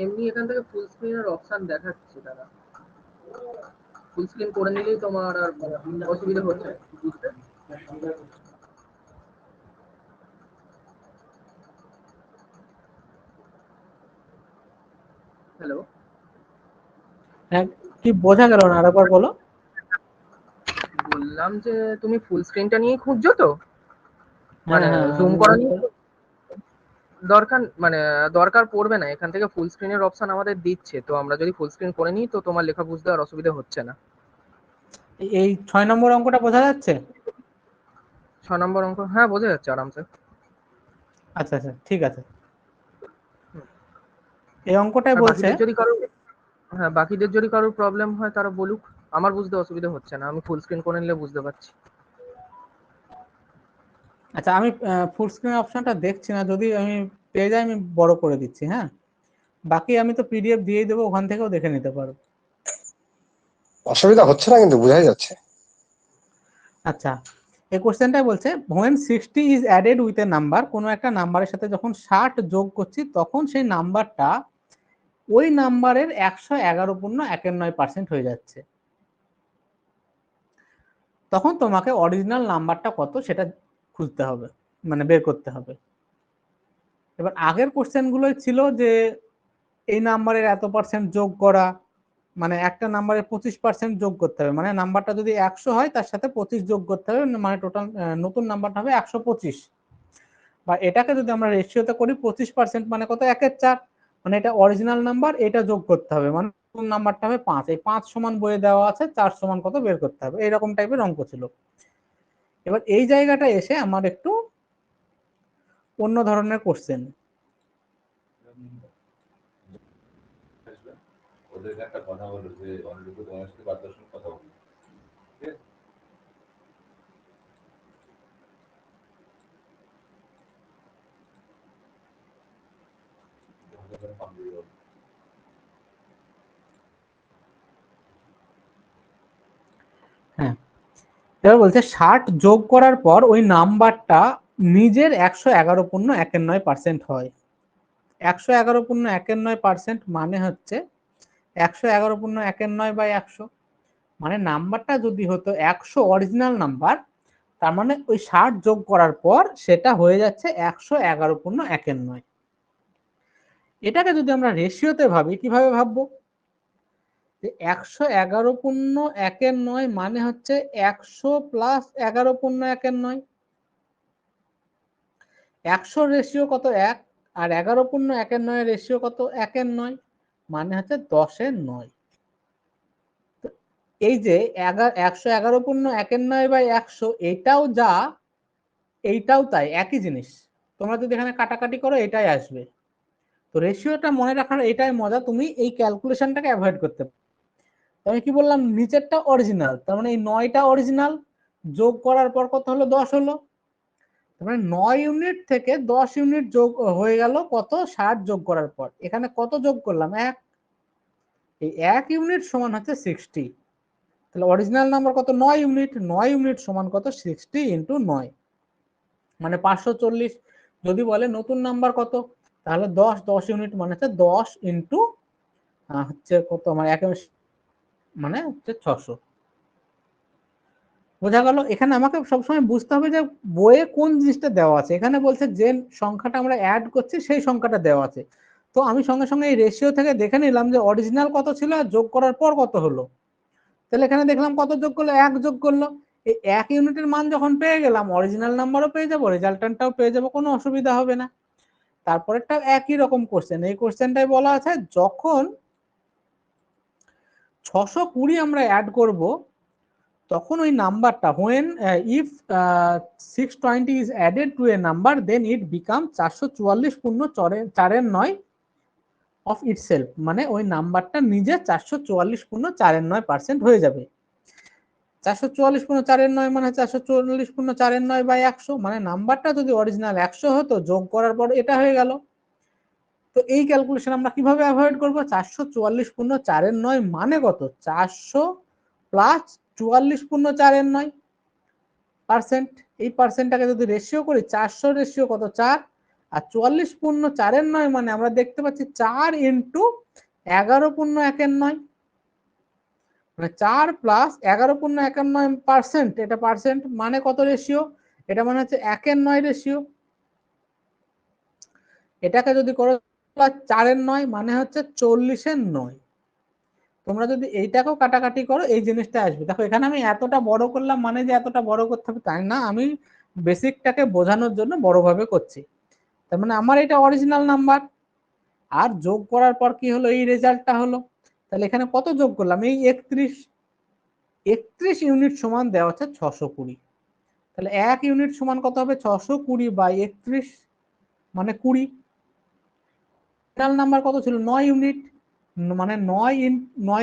এমনি এখান থেকে ফুল স্ক্রিনের অপশন দেখাচ্ছে দাদা, ফুল স্ক্রিন করে নিলেই তোমার আর অসুবিধা হচ্ছে বুঝতে। হ্যালো,
হ্যাঁ, কি বোঝা গেল না, আরেকবার বলো।
বললাম যে তুমি ফুল স্ক্রিনটা নিয়ে খুঁজছো তো,
হ্যাঁ
মানে
হ্যাঁ,
জুম
আমি
করা
বুঝতে,
নিয়ে দরকার, মানে দরকার পড়বে না, এখান থেকে ফুল স্ক্রিনের অপশন আমাদের দিচ্ছে, তো আমরা যদি ফুল স্ক্রিন করে নিই তো তোমার লেখা বুঝতে আর অসুবিধা হচ্ছে না।
এই 6 নম্বর অঙ্কটা বোঝা যাচ্ছে?
6 নম্বর অঙ্ক হ্যাঁ বোঝা যাচ্ছে আরামসে।
আচ্ছা আচ্ছা, ঠিক আছে। এই অঙ্কটাই
আর
বলছে,
বাকিদের যদি কারো, হ্যাঁ বাকিদের যদি কারোর প্রবলেম হয় তারা বলুক, আমার বুঝতে অসুবিধা হচ্ছে না, আমি ফুল স্ক্রিন করে নিলে বুঝতে পারছি।
আচ্ছা আমি ফুল স্ক্রিন অপশনটা দেখছি না, যদি আমি পেয়ে যাই আমি বড় করে দিচ্ছি। হ্যাঁ, বাকি আমি তো পিডিএফ দিয়ে দেবো, ওখান থেকেও দেখে নিতে পারো।
অসুবিধা হচ্ছে না কিন্তু বোঝাই যাচ্ছে।
আচ্ছা, এই কোশ্চেনটাই বলছে when 60 is added with a number, কোনো একটা নাম্বারের সাথে যখন 60 যোগ করছি তখন সেই নাম্বারটা ওই নাম্বারের 111 পূর্ণ 1/9% হয়ে যাচ্ছে। তখন তোমাকে অরিজিনাল নাম্বারটা কত সেটা খুঁজতে হবে, মানে বের করতে হবে। এবার আগের কোশ্চেন গুলোই ছিল যে এই নাম্বারের এত পার্সেন্ট যোগ করা, মানে একটা নাম্বারে 25% যোগ করতে হবে, মানে নাম্বারটা যদি 100 হয় তার সাথে 25 যোগ করতে হবে, মানে টোটাল নতুন নাম্বারটা হবে 125। বা এটাকে যদি আমরা রেশিওতে করি 25% মানে কত, 1/4, মানে এটা অরিজিনাল নাম্বার, এটা যোগ করতে হবে, মানে নতুন নাম্বারটা হবে 5। এই 5 সমান বইয়ে দেওয়া আছে, 4 সমান কত বের করতে হবে, এইরকম টাইপের অঙ্ক ছিল। এবার এই জায়গাটা এসে আমার একটু অন্য ধরনের কোশ্চেন।
ওদের একটা কথা বলো যে অনেক তোমার সাথে বার্তার সঙ্গে কথা বলো, ঠিক আছে?
হ্যাঁ, এবার বলছে 60 যোগ করার পর ওই নাম্বারটা নিজের 111.19% হয়। 111.19% মানে হচ্ছে 111.19/100, মানে নাম্বারটা যদি হতো 100 অরিজিনাল নাম্বার, তার মানে ওই 60 যোগ করার পর সেটা হয়ে যাচ্ছে 111.19। এটাকে যদি আমরা রেশিওতে ভাবি, কিভাবে ভাববো, যে 111.19 মানে হচ্ছে 100 প্লাস 11.19। 100 রেশিও কত, 1, আর 11.19 রেশিও কত, 1/9, মানে হচ্ছে 10/9। এই যে 111.19/100, এটাও যা এইটাও তাই, একই জিনিস। তোমরা যদি এখানে কাটাকাটি করো এটাই আসবে। তো রেশিওটা মনে রাখার এটাই মজা, তুমি এই ক্যালকুলেশনটাকে অ্যাভয়েড করতে পারো। আমি কি বললাম, নিচেরটা অরিজিনাল, তার মানে এই 9টা অরিজিনাল, যোগ করার পর কত হলো, 10 হলো। তার মানে 9 ইউনিট থেকে 10 ইউনিট যোগ হয়ে গেল কত, 60 যোগ করার পর। এখানে কত যোগ করলাম, 1। এই 1 ইউনিট সমান হচ্ছে 60। তাহলে অরিজিনাল নাম্বার কত, 9 ইউনিট। 9 ইউনিট সমান কত, 60 ইন্টু 9, মানে 540। যদি বলে নতুন নাম্বার কত, তাহলে 10 ইউনিট মানে হচ্ছে 10 ইন্টু হচ্ছে কত, আমার 1 মানে হচ্ছে 600। বোঝা গেল? এখানে আমাকে সবসময় বুঝতে হবে যে বইয়ে কোন জিনিসটা দেওয়া আছে। এখানে বলছে যে সংখ্যাটা আমরা অ্যাড করছি সেই সংখ্যাটা দেওয়া আছে, তো আমি সঙ্গে সঙ্গে এই রেশিও থেকে দেখে নিলাম যে অরিজিনাল কত ছিল আর যোগ করার পর কত হলো। তাহলে এখানে দেখলাম কত যোগ করলো, 1 যোগ করলো। এই 1 ইউনিটের মান যখন পেয়ে গেলাম, অরিজিনাল নাম্বারও পেয়ে যাবো, রেজাল্টেন্টটাও পেয়ে যাবো, কোনো অসুবিধা হবে না। তারপরেরটা একই রকম কোশ্চেন, এই কোশ্চেনটাই বলা আছে যখন 620 আমরা অ্যাড করব তখন ওই নাম্বারটা when if 620 is added to a number then it become 444 পূর্ণ 4 9 of itself, মানে ওই নাম্বারটা নিজে 444 পূর্ণ 4.9% হয়ে যাবে। 444 পূর্ণ 4.9 মানে 444 পূর্ণ 4.9 বাই 100, মানে নাম্বারটা যদি অরিজিনাল 100 হতো, যোগ করার পর এটা হয়ে গেল। তো এই ক্যালকুলেশন আমরা কিভাবে অ্যাভয়েড করব? 444 পূর্ণ 4.9 মানে কত? 400 প্লাস 44 পূর্ণ 4.9%। এই পার্সেন্টটাকে যদি রেশিও করি, 400 রেশিও কত? 4, আর 44 পূর্ণ 4.9 মানে আমরা দেখতে পাচ্ছি 4 ইন্টু 11 পূর্ণ 1.9, মানে 4 প্লাস 11 পূর্ণ 1.9%, এটা পার্সেন্ট মানে কত রেশিও? এটা মানে হচ্ছে 1/9 রেশিও। এটাকে যদি করো 4/9 মানে হচ্ছে 40/9। তোমরা যদি এইটাকেও কাটাকাটি করো এই জিনিসটা আসবে। দেখো এখানে আমি এতটা বড় করলাম মানে যে এতটা বড় করতে হবে তাই না, আমি বেসিকটাকে বোঝানোর জন্য বড়ভাবে করছি। তার মানে আমার এটা অরিজিনাল নাম্বার, আর যোগ করার পর কি হলো? এই রেজাল্টটা হলো। তাহলে এখানে কত যোগ করলাম? এই 31 ইউনিট সমান দেওয়া হচ্ছে 620। তাহলে 1 ইউনিট সমান কত হবে? 620 বাই 31 মানে 20। নাম্বার কত ছিল? 9 ইউনিট, মানে 9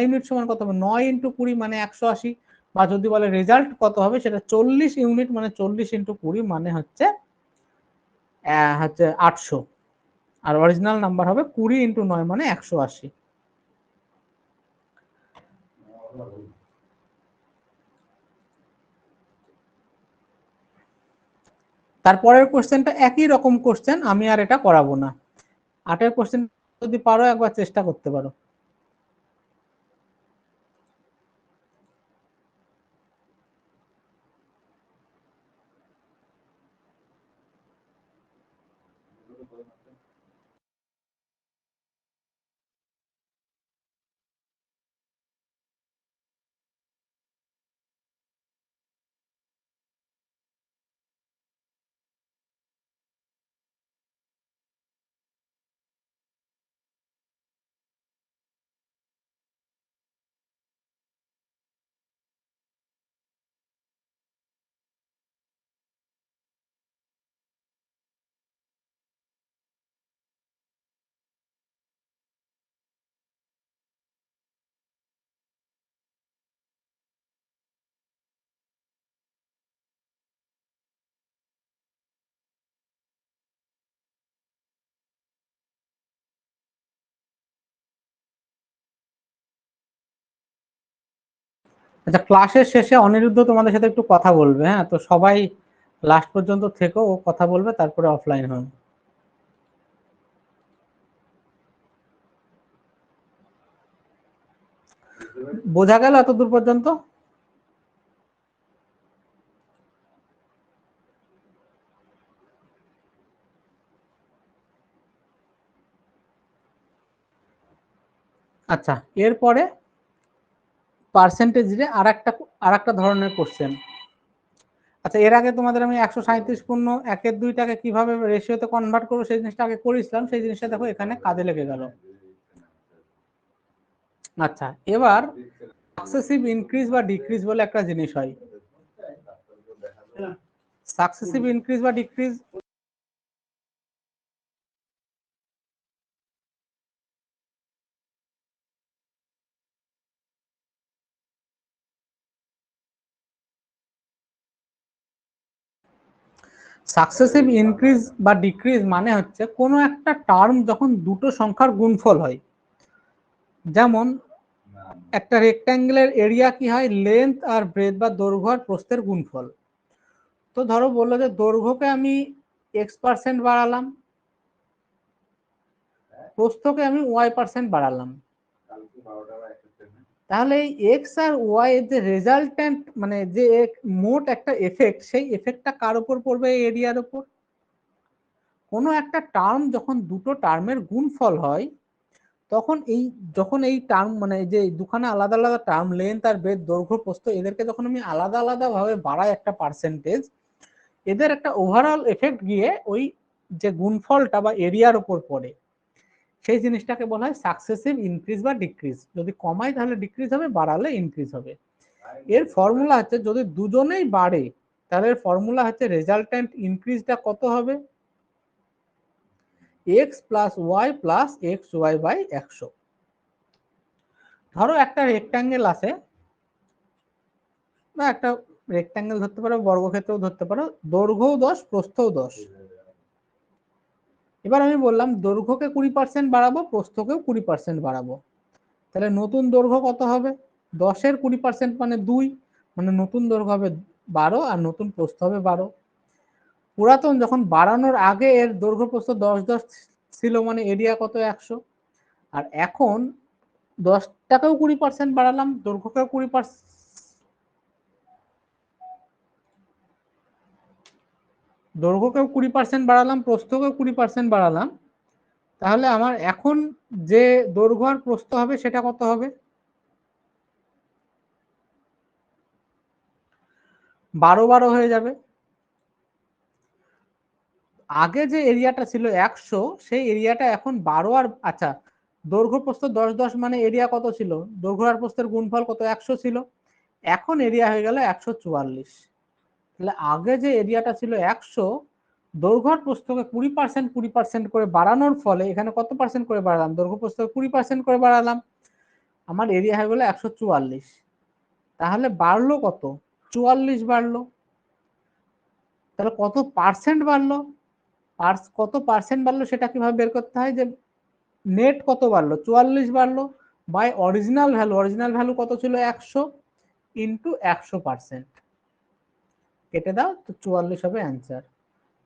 ইউনিট সমান কত হবে? 9 ইন্টু 20 মানে 180, বা যদি বলে রেজাল্ট কত হবে সেটা 40 ইউনিট, মানে 40 ইন্টু 20 মানে হচ্ছে 800। আর অরিজিনাল নাম্বার হবে 20 ইন্টু 9 মানে 180। তারপরের কোশ্চেনটা একই রকম কোশ্চেন, আমি আর এটা করাবো না। 8 কোশ্চেন যদি পারো একবার চেষ্টা করতে পারো। আচ্ছা, ক্লাসের শেষে অনিরুদ্ধ তোমাদের সাথে একটু কথা বলবে, হ্যাঁ? তো সবাই লাস্ট পর্যন্ত থেকো, ও কথা বলবে, তারপরে অফলাইন হবে। বোঝা গেল এত দূর পর্যন্ত? আচ্ছা, এরপরে পার্সেন্টেজে আরেকটা ধরনের কোশ্চেন। আচ্ছা, এর আগে তোমাদের আমি 137 পূর্ণ 1/2টাকে কিভাবে রেশিওতে কনভার্ট করবো সেই জিনিসটা আগে করেছিলাম, সেই জিনিসটা দেখো এখানে কাজে লেগে গেল। আচ্ছা, এবার সাকসেসিভ ইনক্রিজ বা ডিক্রিজ বলে একটা জিনিস হয়। সাকসেসিভ ইনক্রিজ বা ডিক্রিজ সাকসেসিভ ইনক্রিজ বা ডিক্রিজ মানে হচ্ছে কোনো একটা টার্ম যখন দুটো সংখ্যার গুণফল হয়। যেমন একটা রেক্ট্যাঙ্গেলের এরিয়া কি হয়? লেন্থ আর ব্রেথ বা দৈর্ঘ্য আর প্রস্থের গুণফল। তো ধরো বললো যে দৈর্ঘ্যকে আমি x% বাড়ালাম, প্রস্থকে আমি y% বাড়ালাম, তাহলে এই এক্স আর ওয়াই এর যে রেজাল্টেন্ট, মানে যে মোট একটা এফেক্ট, সেই এফেক্টটা কার উপর পড়বে? এরিয়ার উপর। কোনো একটা টার্ম যখন দুটো টার্মের গুণফল হয় তখন যখন এই টার্ম মানে যে দুখানা আলাদা আলাদা টার্ম লেন্থ আর ব্রেডথ দৈর্ঘ্য প্রস্থ এদেরকে যখন আমি আলাদা আলাদা ভাবে বাড়াই একটা পার্সেন্টেজ, এদের একটা ওভারঅল এফেক্ট গিয়ে ওই যে গুণফলটা বা এরিয়ার উপর পড়ে, সেই জিনিসটাকে বলা হয় সাকসেসিভ ইনক্রিজ বা ডিক্রিজ। যদি কমাই তাহলে ডিক্রিজ হবে, বাড়ালে ইনক্রিজ হবে। এর ফর্মুলা হচ্ছে যদি দুজনেই বাড়ে তাহলে এর ফর্মুলা হচ্ছে রেজাল্টেন্ট ইনক্রিজটা কত হবে, x plus y plus x y by 100। ধরো একটা রেক্ট্যাঙ্গেল আছে, বা একটা রেক্ট্যাঙ্গেল ধরতে পারো, বর্গক্ষেত্রও ধরতে পারো, দৈর্ঘ্যও 10 প্রস্থও 10। এবার আমি বললাম দৈর্ঘ্যকে 20% বাড়াবো, প্রস্থকেও 20% বাড়াবো, তাহলে নতুন দৈর্ঘ্য কত হবে, 10-এর 20% মানে 2, মানে নতুন দৈর্ঘ্য হবে 12 আর নতুন প্রস্থ হবে 12। পুরাতন যখন বাড়ানোর আগে এর দৈর্ঘ্য প্রস্থ 10-10 ছিল, মানে এরিয়া কত 100। আর এখন 10টাকেও 20% বাড়ালাম, দৈর্ঘ্যকেও 20%, দৈর্ঘ্যকেও 20% বাড়ালাম, প্রস্থকেও 20% বাড়ালাম, তাহলে আমার এখন যে দৈর্ঘ্য আর প্রস্থ হবে সেটা কত হবে, 12-12 হয়ে যাবে। আগে যে এরিয়াটা ছিল 100, সেই এরিয়াটা এখন 12 আর আচ্ছা দৈর্ঘ্য প্রস্থ 10-10 মানে এরিয়া কত ছিল, দৈর্ঘ্য আর প্রস্থের গুণফল কত 100 ছিল, এখন এরিয়া হয়ে গেল 144। তাহলে আগে যে এরিয়াটা ছিল 100, দৈর্ঘ্য আর প্রস্থকে 20% করে বাড়ানোর ফলে এখানে কত পার্সেন্ট করে বাড়ালাম, দৈর্ঘ্য প্রস্থকে 20% করে বাড়ালাম, আমার এরিয়া হয়ে গেল 144। তাহলে বাড়লো কত, 44 বাড়লো। তাহলে কত পার্সেন্ট বাড়লো, কত পার্সেন্ট বাড়লো সেটা কিভাবে বের করতে হয়, যে নেট কত বাড়লো, 44 বাড়লো বাই অরিজিনাল ভ্যালু কত ছিল 100 ইন্টু 100%, কেটে দাও তো 44 হবে অ্যান্সার,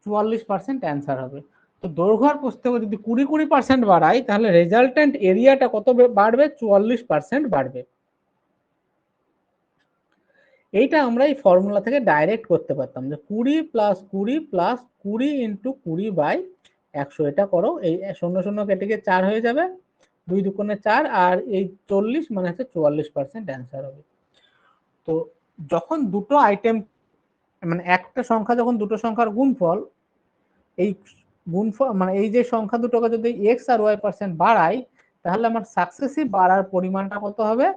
44% অ্যান্সার হবে। তো দৈর্ঘ্য আর প্রস্থকে যদি 20% বাড়াই তাহলে রেজাল্টেন্ট এরিয়াটা কত বাড়বে, 44% বাড়বে। এইটা আমরা এই ফর্মুলা থেকে ডাইরেক্ট করতে পারতাম, যে 20 প্লাস 20 প্লাস 20 ইন্টু 20 বাই 100, এটা করো, এই 0 0 কেটে গিয়ে 4 হয়ে যাবে, 2 দুগুণে 4, আর এই 40 মানে হচ্ছে 44% অ্যান্সার হবে। তো যখন দুটো আইটেম মানে একটা সংখ্যা যখন দুটো সংখ্যার গুণফল, এই গুণফল মানে এই যে সংখ্যা দুটোকে যদি এক্স আর ওয়াই পার্সেন্ট বাড়াই তাহলে আমার সাকসেসিভ বাড়ার পরিমাণটা কত হবে,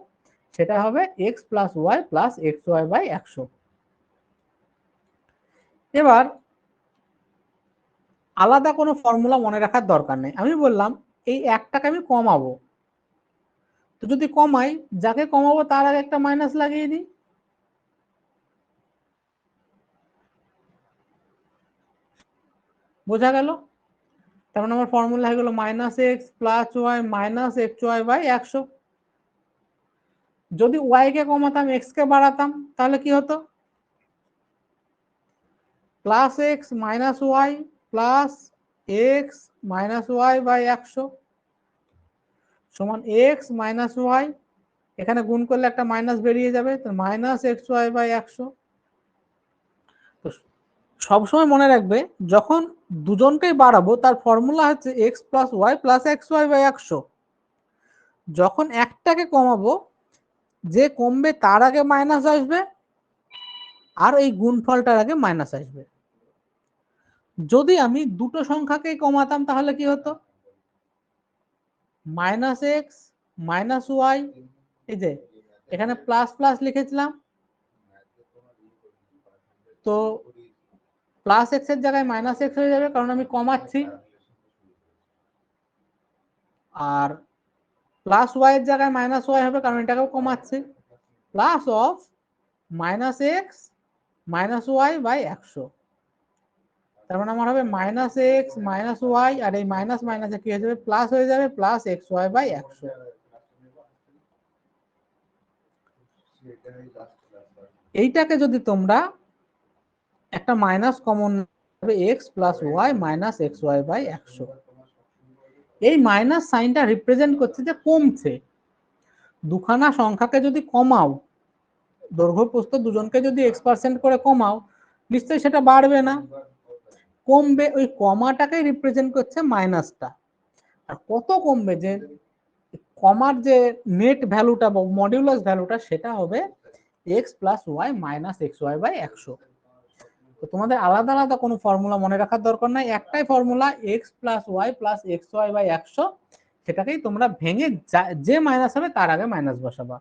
সেটা হবে x plus y plus x y by 100। এবার আলাদা কোনো ফর্মুলা মনে রাখার দরকার নেই, আমি বললাম এই একটাকে আমি কমাবো, তো যদি কমাই যাকে কমাবো তার আগে একটা মাইনাস লাগিয়ে দিই, বোঝা গেল। তার মানে আমার ফর্মুলা হয়ে গেল minus x plus y minus x y by 100। যদি ওয়াই কে কমাতাম এক্স কে বাড়াতাম তাহলে কি হতো, plus x minus y plus x minus y by 100 সমান এক্স মাইনাস ওয়াই, এখানে গুণ করলে একটা মাইনাস বেরিয়ে যাবে, তো মাইনাস এক্স ওয়াই বাই 100। তো সবসময় মনে রাখবে যখন দুজনকেই বাড়াবো তার ফর্মুলা হচ্ছে x plus y plus x y by 100। যখন একটাকে কমাবো যে কমবে তার আগে মাইনাস আসবে আর এই গুণফলটার আগে মাইনাস আসবে। যদি আমি দুটো সংখ্যাকেই কমাতাম তাহলে কি হতো, মাইনাস এক্স মাইনাস ওয়াই, এই যে এখানে প্লাস প্লাস লিখেছিলাম, তো প্লাস এক্স এর জায়গায় মাইনাস এক্স হয়ে যাবে কারণ আমি কমাচ্ছি, আর প্লাস ওয়াই এর জায়গায় মাইনাস ওয়াই হবে কারণ এটাকেও কমাচ্ছি, plus of minus x minus y by 100। তার মানে আমার হবে মাইনাস এক্স মাইনাস ওয়াই, আর এই মাইনাস মাইনাসে কি হয়ে যাবে, প্লাস হয়ে যাবে, প্লাস এক্স ওয়াই বাই 100। এইটাকে যদি তোমরা একটা মাইনাস কমন হবে, x plus y minus x y by 100, এই মাইনাস সাইনটা রিপ্রেজেন্ট করছে যে কমছে। দুখানা সংখ্যাকে যদি কমাও, দৈর্ঘ্য প্রস্থ দুজনকে যদি x% করে কমাও, নিশ্চয়ই সেটা বাড়বে না, কমবে ওই কমাটাকে রিপ্রেজেন্ট করছে মাইনাসটা। আর কত কমবে, যে কমার যে নেট ভ্যালুটা বা মডিউলাস ভ্যালুটা সেটা হবে x plus y minus x y by 100। তো তোমাদের আলাদা আলাদা কোনো ফর্মুলা মনে রাখার দরকার নাই, একটাই formula x plus y plus x y by 100, সেটাকেই তোমরা ভেঙে যে মাইনাস হবে তার আগে মাইনাস বসাবা।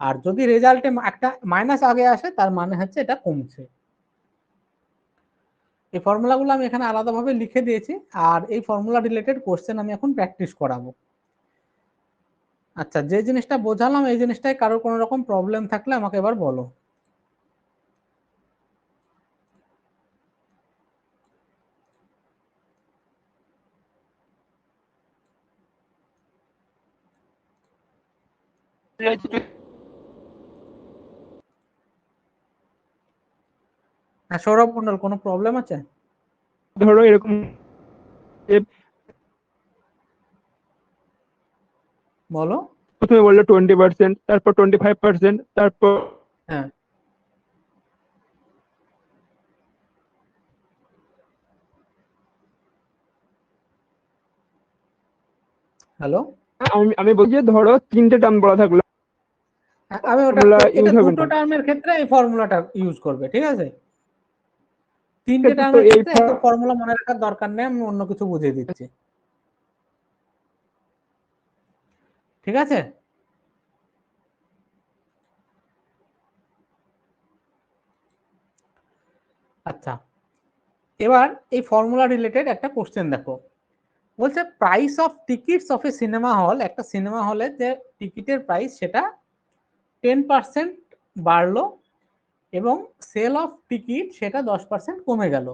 আর যদি রেজাল্টে একটা মাইনাস আগে আসে তার মানে হচ্ছে এটা কমছে। এই ফর্মুলাগুলো আমি এখানে আলাদাভাবে লিখে দিয়েছি, আর এই ফর্মুলা রিলেটেড কোশ্চেন আমি এখন প্র্যাকটিস করাবো। আচ্ছা, যে জিনিসটা বোঝালাম এই জিনিসটায় কারোর কোনো রকম প্রবলেম থাকলে আমাকে এবার বলো। হ্যাঁ সৌরভ মন্ডল, কোনো প্রবলেম আছে?
ধরো এরকম
বলো।
প্রথমে বললো 20%, তারপর 25%, তারপর
হ্যাঁ হ্যালো,
আমি বলছি যে ধরো 3টে টার্ম বলা থাকলো,
আমি ওটা
ফর্মুলা
এটা
ইউজ হবে
দুটো
না।
টার্মের ক্ষেত্রে এই ফর্মুলাটা ইউজ করবে, ঠিক আছে? তিনটে
তো
টার্মের
এই
ক্ষেত্রে এত ফর্মুলা মনে রাখার দরকার নেই, আমি অন্য কিছু বুঝিয়ে দিচ্ছি, ঠিক আছে? আচ্ছা, এবার এই ফর্মুলা রিলেটেড একটা কোশ্চেন দেখো। বলছে price of tickets of A cinema hall, একটা সিনেমা হলে যে টিকিটের প্রাইস সেটা 10% বাড়লো এবং সেল অফ টিকিট সেটা 10% কমে গেল,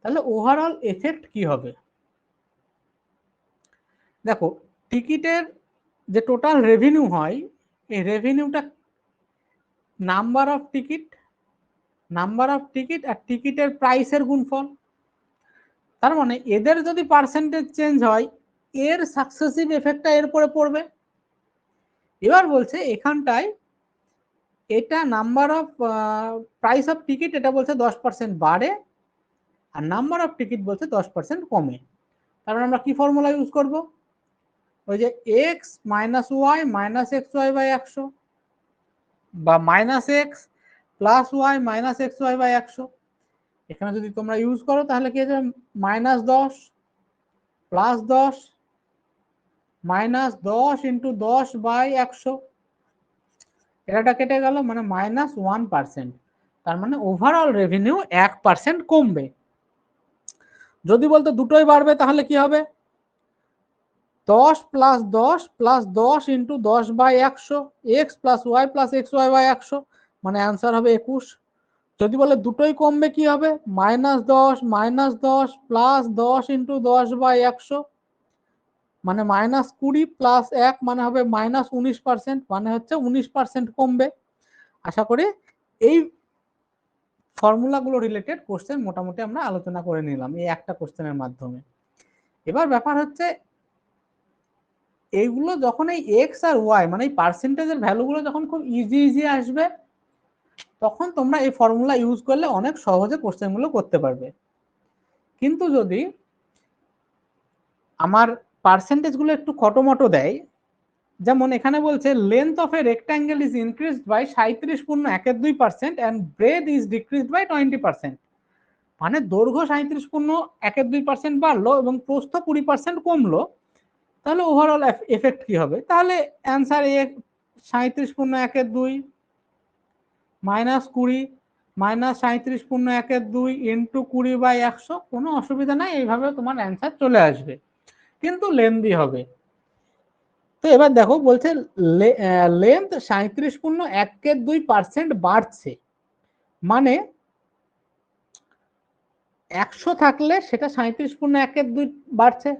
তাহলে ওভারঅল এফেক্ট কি হবে? দেখো, টিকিটের যে টোটাল রেভিনিউ হয়, এই রেভিনিউটা নাম্বার অফ টিকিট আর টিকিটের প্রাইসের গুণফল। তার মানে এদের যদি পার্সেন্টেজ চেঞ্জ হয়, এর সাকসেসিভ এফেক্টটা এর পরে পড়বে। এবার বলছে এখানটায় এটা number of price of ticket, এটা বলছে 10% বাড়ে, আর নাম্বার অফ টিকিট বলছে 10% কমে। তার মানে আমরা কি ফর্মুলা ইউজ করব? ওই যে x minus y minus x y by 100, বা minus x plus y minus x y by 100। এখানে যদি তোমরা ইউজ করো তাহলে কি হবে? -10 প্লাস 10 -10 ইন্টু 10 বাই 100, এটা কেটে গেল, মানে -1%। তার মানে ওভারঅল রেভিনিউ 1% কমবে। যদি বলতো দুটোই বাড়বে তাহলে কি হবে? 10 plus 10 plus 10 into 10 by 100, x plus y plus x y by 100, মানে অ্যান্সার হবে 21। যদি বলে দুটোই কমবে কি হবে? -10 প্লাস 10 ইন্টু 10 বাই 100, মানে -20 প্লাস 1 মানে হবে -19%, মানে হচ্ছে 19% কমবে। আশা করি এই ফর্মুলাগুলো রিলেটেড কোশ্চেন মোটামুটি আমরা আলোচনা করে নিলাম এই একটা কোশ্চেনের মাধ্যমে। এবার ব্যাপার হচ্ছে এইগুলো যখন এই এক্স আর ওয়াই মানে এই পার্সেন্টেজের ভ্যালুগুলো যখন খুব ইজি আসবে, তখন তোমরা এই ফর্মুলা ইউজ করলে অনেক সহজে কোশ্চেনগুলো করতে পারবে। কিন্তু যদি আমার পার্সেন্টেজগুলো একটু খটোমটো দেয়, যেমন এখানে বলছে length of a rectangle is increased by 37.12% and breadth is decreased by 20%, মানে দৈর্ঘ্য 37.12% বাড়লো এবং প্রস্থ 20% কমলো, তাহলে ওভারঅল এফেক্ট কি হবে? তাহলে অ্যান্সার এ 37.12 মাইনাস 20 মাইনাস 37.12 ইন্টু 20 বাই 100, কোনো অসুবিধা নাই, এইভাবে তোমার অ্যান্সার চলে আসবে, কিন্তু লেন্দি হবে। তো এবার দেখো বলছে লেন্থ 37.12% বাড়ছে, মানে 100 থাকলে সেটা 37.12 বাড়ছে,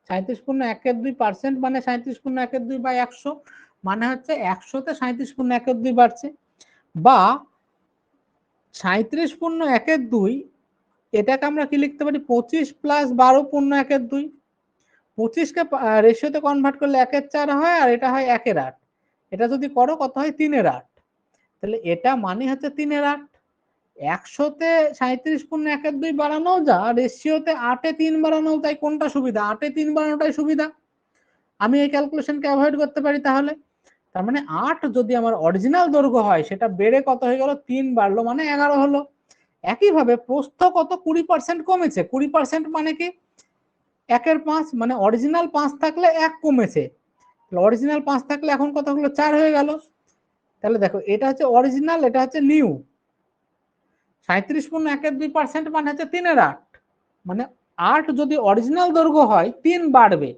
37.12% মানে 37.12 বাই 100, মানে হচ্ছে 100তে 37.12 বাড়ছে, বা 37.12 এটাকে আমরা কি লিখতে পারি? 25 প্লাস 12.12, 25কে রেশিওতে কনভার্ট করলে 1/4 হয়, আর এটা হয় 1/8, এটা যদি করো কত হয়? 3/8, তাহলে এটা মানে হচ্ছে 3/8, 100-তে 37.1-2 বাড়ানো যা, রেশিওতে 8-3 বাড়ানো, তাই কোনটা সুবিধা? 8-3 বাড়ানোটাই সুবিধা। আমি এই ক্যালকুলেশনকে অ্যাভয়েড করতে পারি তাহলে। তার মানে 8 যদি আমার অরিজিনাল দৈর্ঘ্য হয়, সেটা বেড়ে কত হয়ে গেল? 3 বাড়লো, মানে 11 হলো। একইভাবে প্রস্থ কত? 20% কমেছে। 20% মানে কি? 1/5, মানে অরিজিনাল 5 থাকলে 1 কমেছে, অরিজিনাল 5 থাকলে এখন কত হলো? 4 হয়ে গেল। তাহলে দেখো, এটা হচ্ছে অরিজিনাল, এটা হচ্ছে নিউ। 37.1-2% মানে হচ্ছে 3/8, মানে 8 যদি অরিজিনাল দৈর্ঘ্য হয় 3 বাড়বে,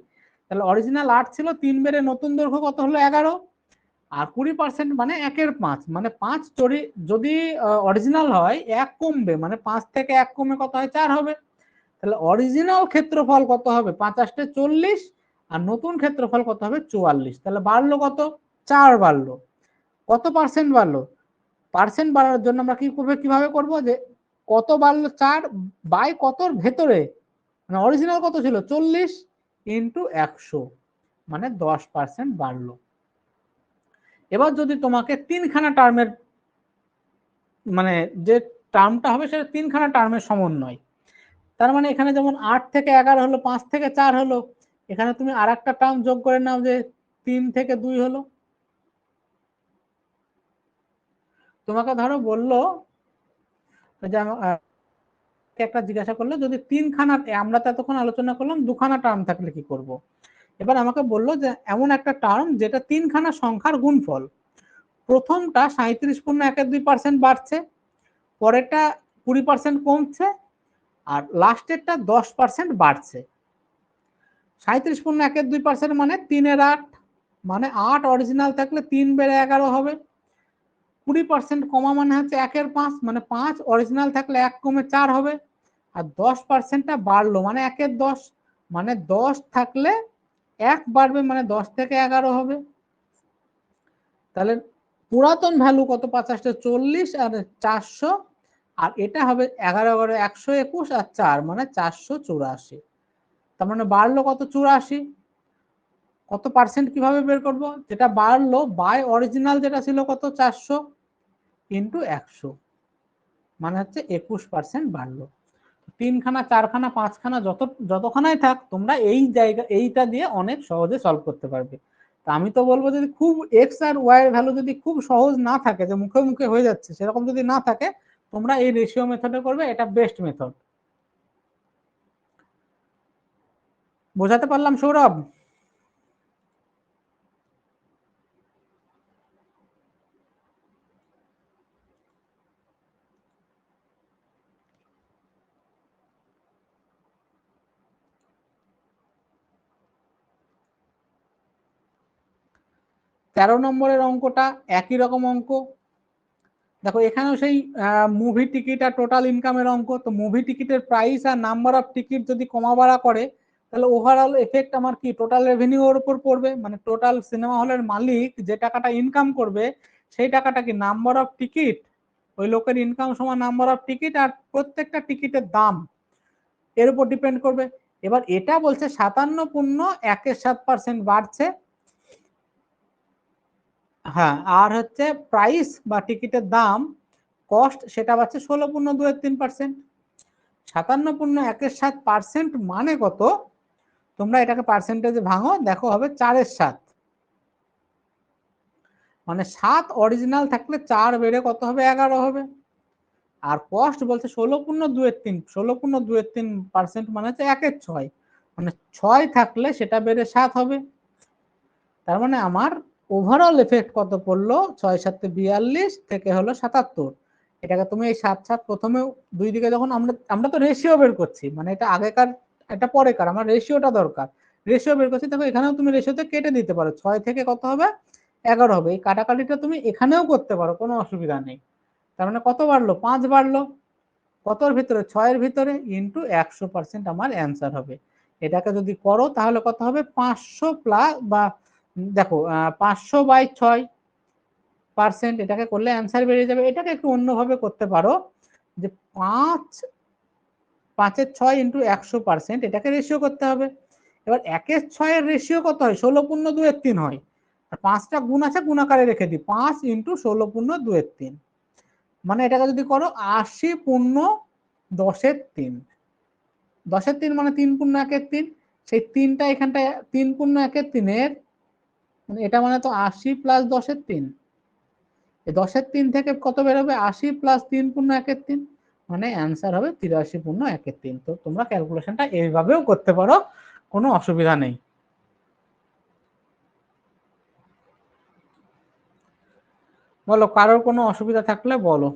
তাহলে অরিজিনাল 8 ছিল, 3 বেড়ে নতুন দৈর্ঘ্য কত হলো? 11। আর 20% মানে 1/5, মানে 5 যদি অরিজিনাল হয় 1 কমবে, মানে 5 থেকে 1 কমে কত হয়? 4 হবে। তাহলে অরিজিনাল ক্ষেত্রফল কত হবে? 5 * 40, আর নতুন ক্ষেত্রফল কত হবে? 44। তাহলে বাড়লো কত? 4 বাড়লো। কত পার্সেন্ট বাড়লো? পার্সেন্ট বাড়ার জন্য আমরা কিভাবে করব, যে কত বাড়লো 4 বাই কতর ভেতরে, মানে অরিজিনাল কত ছিল? 40 ইন্টু 100, মানে 10% বাড়লো। এবার যদি তোমাকে 3খানা টার্মের, মানে যে টার্মটা হবে সেটা 3খানা টার্মের সমন্বয়, তার মানে এখানে যেমন 8 থেকে 11 হলো, 5 থেকে 4 হলো, এখানে তুমি আর একটা টার্ম যোগ করে নাও, যে 3 থেকে 2 হলো। তোমাকে ধরো বললো যে একটা জিজ্ঞাসা করলো, যদি 3খানা, আমরা তো এতক্ষণ আলোচনা করলাম 2খানা টার্ম থাকলে কি করব। এবার আমাকে বললো যে এমন একটা টার্ম যেটা 3খানা সংখ্যার গুণফল, প্রথমটা 37.1-2% বাড়ছে, পরেরটা 20% কমছে, আর লাস্টেরটা 10% বাড়ছে। 37.1-2% মানে 3/8, মানে 8 অরিজিনাল থাকলে 3 বেড়ে 11 হবে। 20% কমা মানে হচ্ছে 1/5, মানে 5 অরিজিনাল থাকলে 1 কমে 4 হবে। আর 10%টা বাড়লো, মানে 1/10, মানে 10 থাকলে 1 বাড়বে, মানে 10 থেকে 11 হবে। তাহলে পুরাতন ভ্যালু কত? 5 * 40 আর 400, আর এটা হবে 11 * 121 আর 4, মানে 484। তার মানে বাড়লো কত? 84। কত পার্সেন্ট কিভাবে বের করব? যেটা বাড়লো বাই অরিজিনাল যেটা ছিল কত? 400 ইন্টু 100, মানে হচ্ছে 21% বাড়লো। 3খানা, 4খানা, 5খানা, যতখানাই থাক, তোমরা এইটা দিয়ে অনেক সহজে সলভ করতে পারবে। তা আমি তো বলবো, যদি খুব এক্স আর ওয়াই এর ভ্যালু যদি খুব সহজ না থাকে, যে মুখে মুখে হয়ে যাচ্ছে, সেরকম যদি না থাকে, তোমরা এই রেশিও মেথডে করবে, এটা বেস্ট মেথড। বোঝাতে পারলাম সৌরভ? তেরো নম্বরের অঙ্কটা একই রকম অঙ্ক। দেখো, এখানেও সেই মুভি টিকিট আর টোটাল ইনকামের অঙ্ক। তো মুভি টিকিটের প্রাইস আর নাম্বার অফ টিকিট যদি কমা বাড়া করে, তাহলে ওভারঅল এফেক্ট আমার কি? টোটাল রেভিনিউর উপর পড়বে, মানে টোটাল সিনেমা হলের মালিক যে টাকাটা ইনকাম করবে, সেই টাকাটা কি? নাম্বার অফ টিকিট, ওই লোকের ইনকাম সমান নাম্বার অফ টিকিট, আর প্রত্যেকটা টিকিটের দাম, এর উপর ডিপেন্ড করবে। এবার এটা বলছে 57.17% বাড়ছে, হ্যাঁ, আর হচ্ছে প্রাইস বা টিকিটের দাম, কস্ট, সেটা বাড়ছে 16.23%। 57.17% মানে কত? তোমরা এটাকে পার্সেন্টেজে ভাঙো, দেখো হবে 4/7, মানে 7 অরিজিনাল থাকলে 4 বেড়ে কত হবে? 11 হবে। আর কস্ট বলছে 16.23, 16.23% মানে হচ্ছে 1/6, মানে 6 থাকলে সেটা বেড়ে 7 হবে। তার মানে আমার ওভারঅল এফেক্ট কত পড়লো? 6 × 7 = 42 থেকে হলো 77। এটাকে তুমি এই 7 প্রথমে দুই দিকে যখন আমরা তো রেশিও বের করছি, মানে এটা আগেকার, এটা পরেকার, আমার রেশিওটা দরকার। রেশিও বের করছি, দেখো এখানেও তুমি রেশিওতে কেটে দিতে পারো, 6 থেকে কত হবে? 11 হবে। এই কাটাকাটিটা তুমি এখানেও করতে পারো, কোনো অসুবিধা নেই। তার মানে কত বাড়লো? 5 বাড়লো। কতর ভিতরে? 6 এর ভিতরে, ইন্টু 100% আমার অ্যান্সার হবে। এটাকে যদি করো তাহলে কত হবে? 500 প্লাস, বা দেখো 500/6%, এটাকে করলে অ্যান্সার বেরিয়ে যাবে। এটাকে একটু অন্যভাবে করতে পারো, যে 5 × 6 ইন্টু 100%, এটাকে রেশিও করতে হবে। এবার 1/6 এর রেশিও কত হয়? 16.23 হয়। আর 5টা গুণ আছে, গুণ আকারে রেখে দিই, 5 × 16.23। মানে এটাকে যদি করো 80 পূর্ণ 10-এর 3, 10-এর 3 মানে 3 পূর্ণ 1-এর 3, সেই 3টা এখানটায় 3 পূর্ণ 1-এর 3-এর মানে এটা মানে তো 80 প্লাস 10-এর 3, এই 10-এর 3 থেকে কত বেরোবে 80 প্লাস 3 পূর্ণ 1-এর 3, মানে অ্যান্সার হবে 83 পূর্ণ 1-এর 3। তো তোমরা ক্যালকুলেশনটা এইভাবেও করতে পারো, কোনো অসুবিধা নেই। বলো, কারোর কোনো অসুবিধা থাকলে বলো।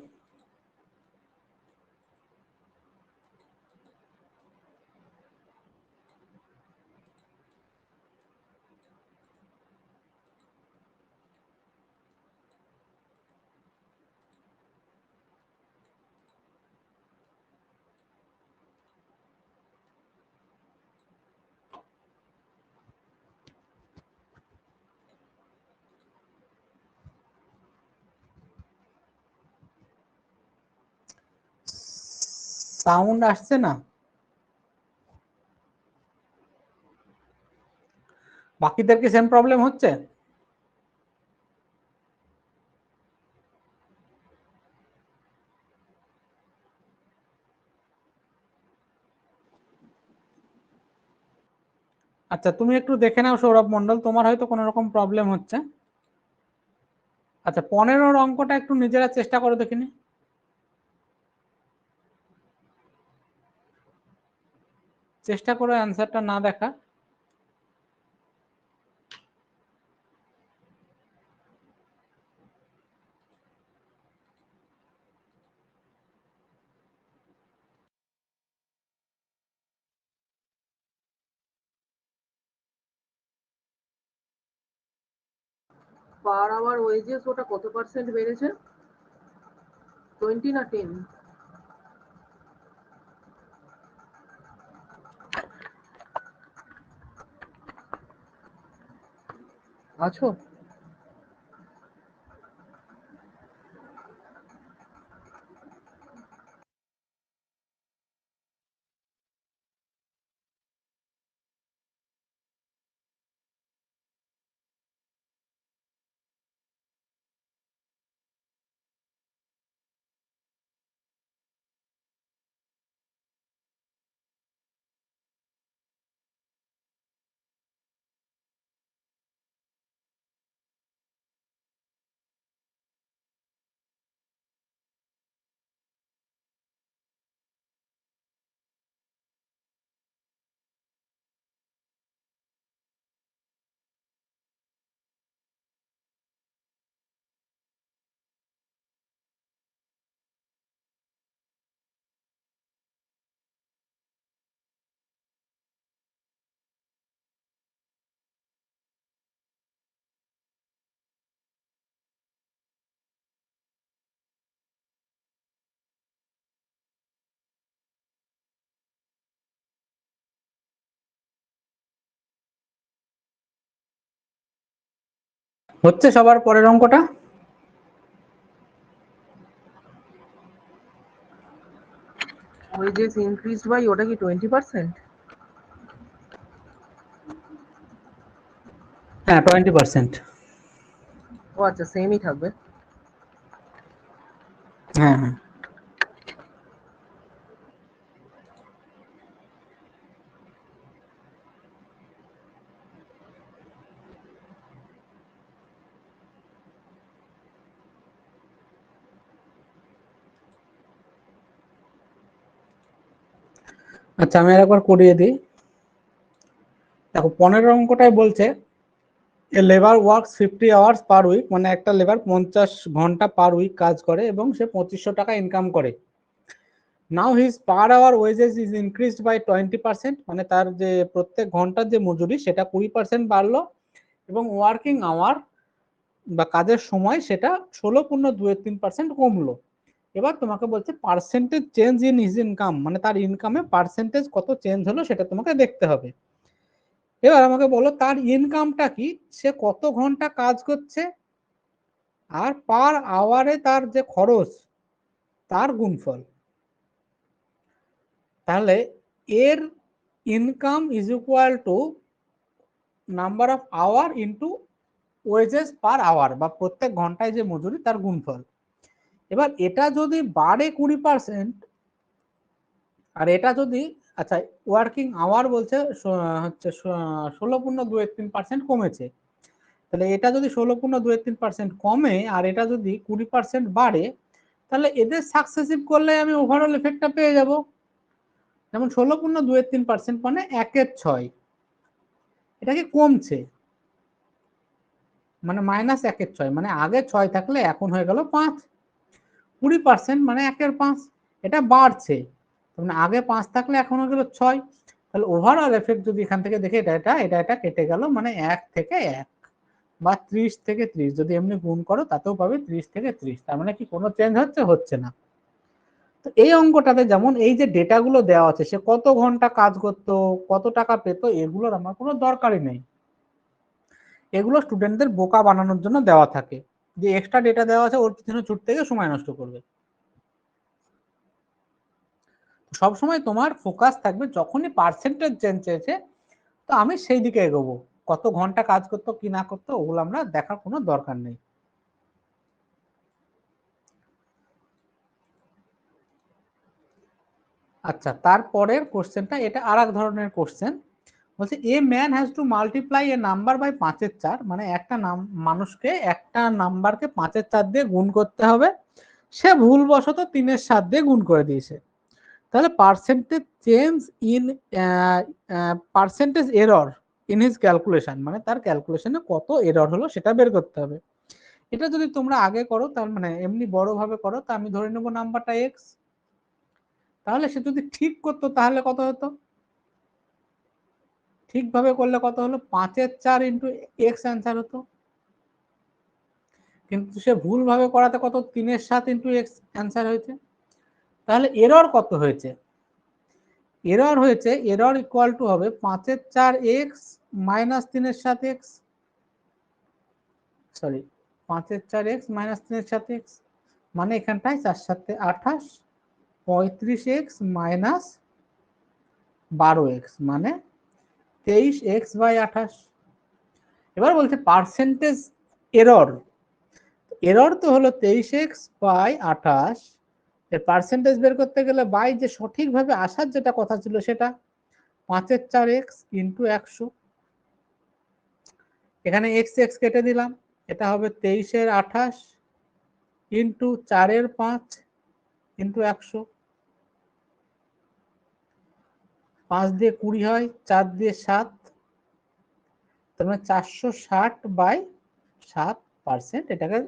সাউন্ড আসছে না? বাকিদের কি সেম প্রবলেম হচ্ছে? আচ্ছা, তুমি একটু দেখে নাও সৌরভ মন্ডল, তোমার হয়তো কোনো রকম প্রবলেম হচ্ছে। আচ্ছা, 15 অঙ্কটা একটু নিজেরা চেষ্টা করে দেখিনি। চেষ্টা করো অ্যান্সারটা না দেখা।
পার আওয়ার ওয়েজেস ওটা কত পার্সেন্ট বেড়েছে? 20 না 10? আছো?
হচ্ছে সবার পরের অঙ্কটা?
ওয়েজেস ইনক্রিজড বাই ওটা কি 20%?
হ্যাঁ, 20%।
ও আচ্ছা, সেমই থাকবে।
হ্যাঁ হ্যাঁ। আচ্ছা, আমি আরেকবার করিয়ে দিই। দেখো, 15 অঙ্কটাই বলছে a labour works 50 hours per week, মানে একটা লেবার 50 ঘন্টা পার উইক কাজ করে এবং সে 2500 টাকা ইনকাম করে। Now his per hour wages is increased by 20%, মানে তার যে প্রত্যেক ঘন্টার যে মজুরি সেটা 20% বাড়লো, এবং ওয়ার্কিং আওয়ার বা কাজের সময় সেটা 16.23% কমলো। এবার তোমাকে বলছে percentage change in his income, মানে তার ইনকামে পার্সেন্টেজ কত চেঞ্জ হলো সেটা তোমাকে দেখতে হবে। এবার আমাকে বলো তার ইনকামটা কি, সে কত ঘন্টা কাজ করছে আর পার আওয়ারে তার যে খরচ তার গুণফল। তাহলে এর income is equal to number of hour into wages per hour, বা প্রত্যেক ঘন্টায় যে মজুরি তার গুণফল। এবার এটা যদি বাড়ে 20% আর এটা যদি, আচ্ছা ওয়ার্কিং আওয়ার বলছে হচ্ছে 16.23% কমেছে, তাহলে এটা যদি 16.23% কমে আর এটা যদি 20% বাড়ে, তাহলে এদের সাকসেসিভ করলে আমি ওভারঅল এফেক্টটা পেয়ে যাব। যেমন 16.23% মানে 1/6, এটা কি কমছে, মানে -1/6, মানে আগে 6 থাকলে এখন হয়ে গেল 5। 20% মানে 1/5, এটা বাড়ছে, মানে আগে 5 থাকলে এখন হয়ে গেল 6। তাহলে ওভারঅল এফেক্ট যদি এখান থেকে দেখে এটা কেটে গেল, মানে 1 থেকে 1 বা 30 থেকে 30, যদি এমনি গুণ করো তাতেও পাবে 30 থেকে 30, তার মানে কি কোনো চেঞ্জ হচ্ছে না। তো এই অঙ্কটাতে যেমন এই যে ডেটাগুলো দেওয়া আছে, সে কত ঘন্টা কাজ করতো, কত টাকা পেত, এগুলোর আমার কোনো দরকারই নেই। এগুলো স্টুডেন্টদের বোকা বানানোর জন্য দেওয়া থাকে, যে এক্সট্রা ডেটা দেওয়া আছে ওর পিছনে ছুটতে গিয়ে সময় নষ্ট করবে। সবসময় তোমার ফোকাস থাকবে যখনই পার্সেন্টেজ চেঞ্জ চেয়েছে তো আমি সেই দিকে এগোবো, কত ঘন্টা কাজ করতো কি না করতো ওগুলো আমরা দেখার কোনো দরকার নেই। আচ্ছা, তারপরের কোশ্চেনটা, এটা আর এক ধরনের কোশ্চেন, বলছে a man has to multiply a number by 5/4, মানে একটা মানুষকে একটা নাম্বারকে 5/4 দিয়ে গুণ করতে হবে, সে ভুলবশত 3/7 দিয়ে গুণ করে দিয়েছে। তাহলে percentage change in percentage error in his calculation, মানে তার ক্যালকুলেশনে কত এরর হলো সেটা বের করতে হবে। এটা যদি তোমরা আগে করো, তার মানে এমনি বড় ভাবে করো, তা আমি ধরে নেব নাম্বারটা এক্স, তাহলে সে যদি ঠিক করতো তাহলে কত হতো, ঠিকভাবে করলে কত হলো, 5/4 ইন্টু এক্স অ্যান্সার হতো। কিন্তু সে ভুল ভাবে করাতে কত, 3/7 ইন্টু এক্স অ্যান্সার হয়েছে। তাহলে এরর কত হয়েছে, এরর হয়েছে, এরর ইকুয়াল টু হবে 5/4 x minus 3/7 x, sorry 5/4 x minus 3/7 x, মানে এখানটায় 4/7 28, 35 এক্স মাইনাস 12 এক্স, মানে 23 এক্স বাই 28। এবার বলছে পার্সেন্টেজ এরর, এরর তো হলো 23 এক্স বাই 28, এর পার্সেন্টেজ বের করতে গেলে বাই যে সঠিকভাবে আসার যেটা কথা ছিল সেটা 5/4 এক্স ইন্টু 100, এখানে এক্স এক্স কেটে দিলাম, এটা হবে 23 এর 28 ইন্টু 4 এর 5 ইন্টু 100, 5 দিয়ে 20 হয়, 4 দিয়ে 7, তার মানে 460 বাই 7%, এটাকে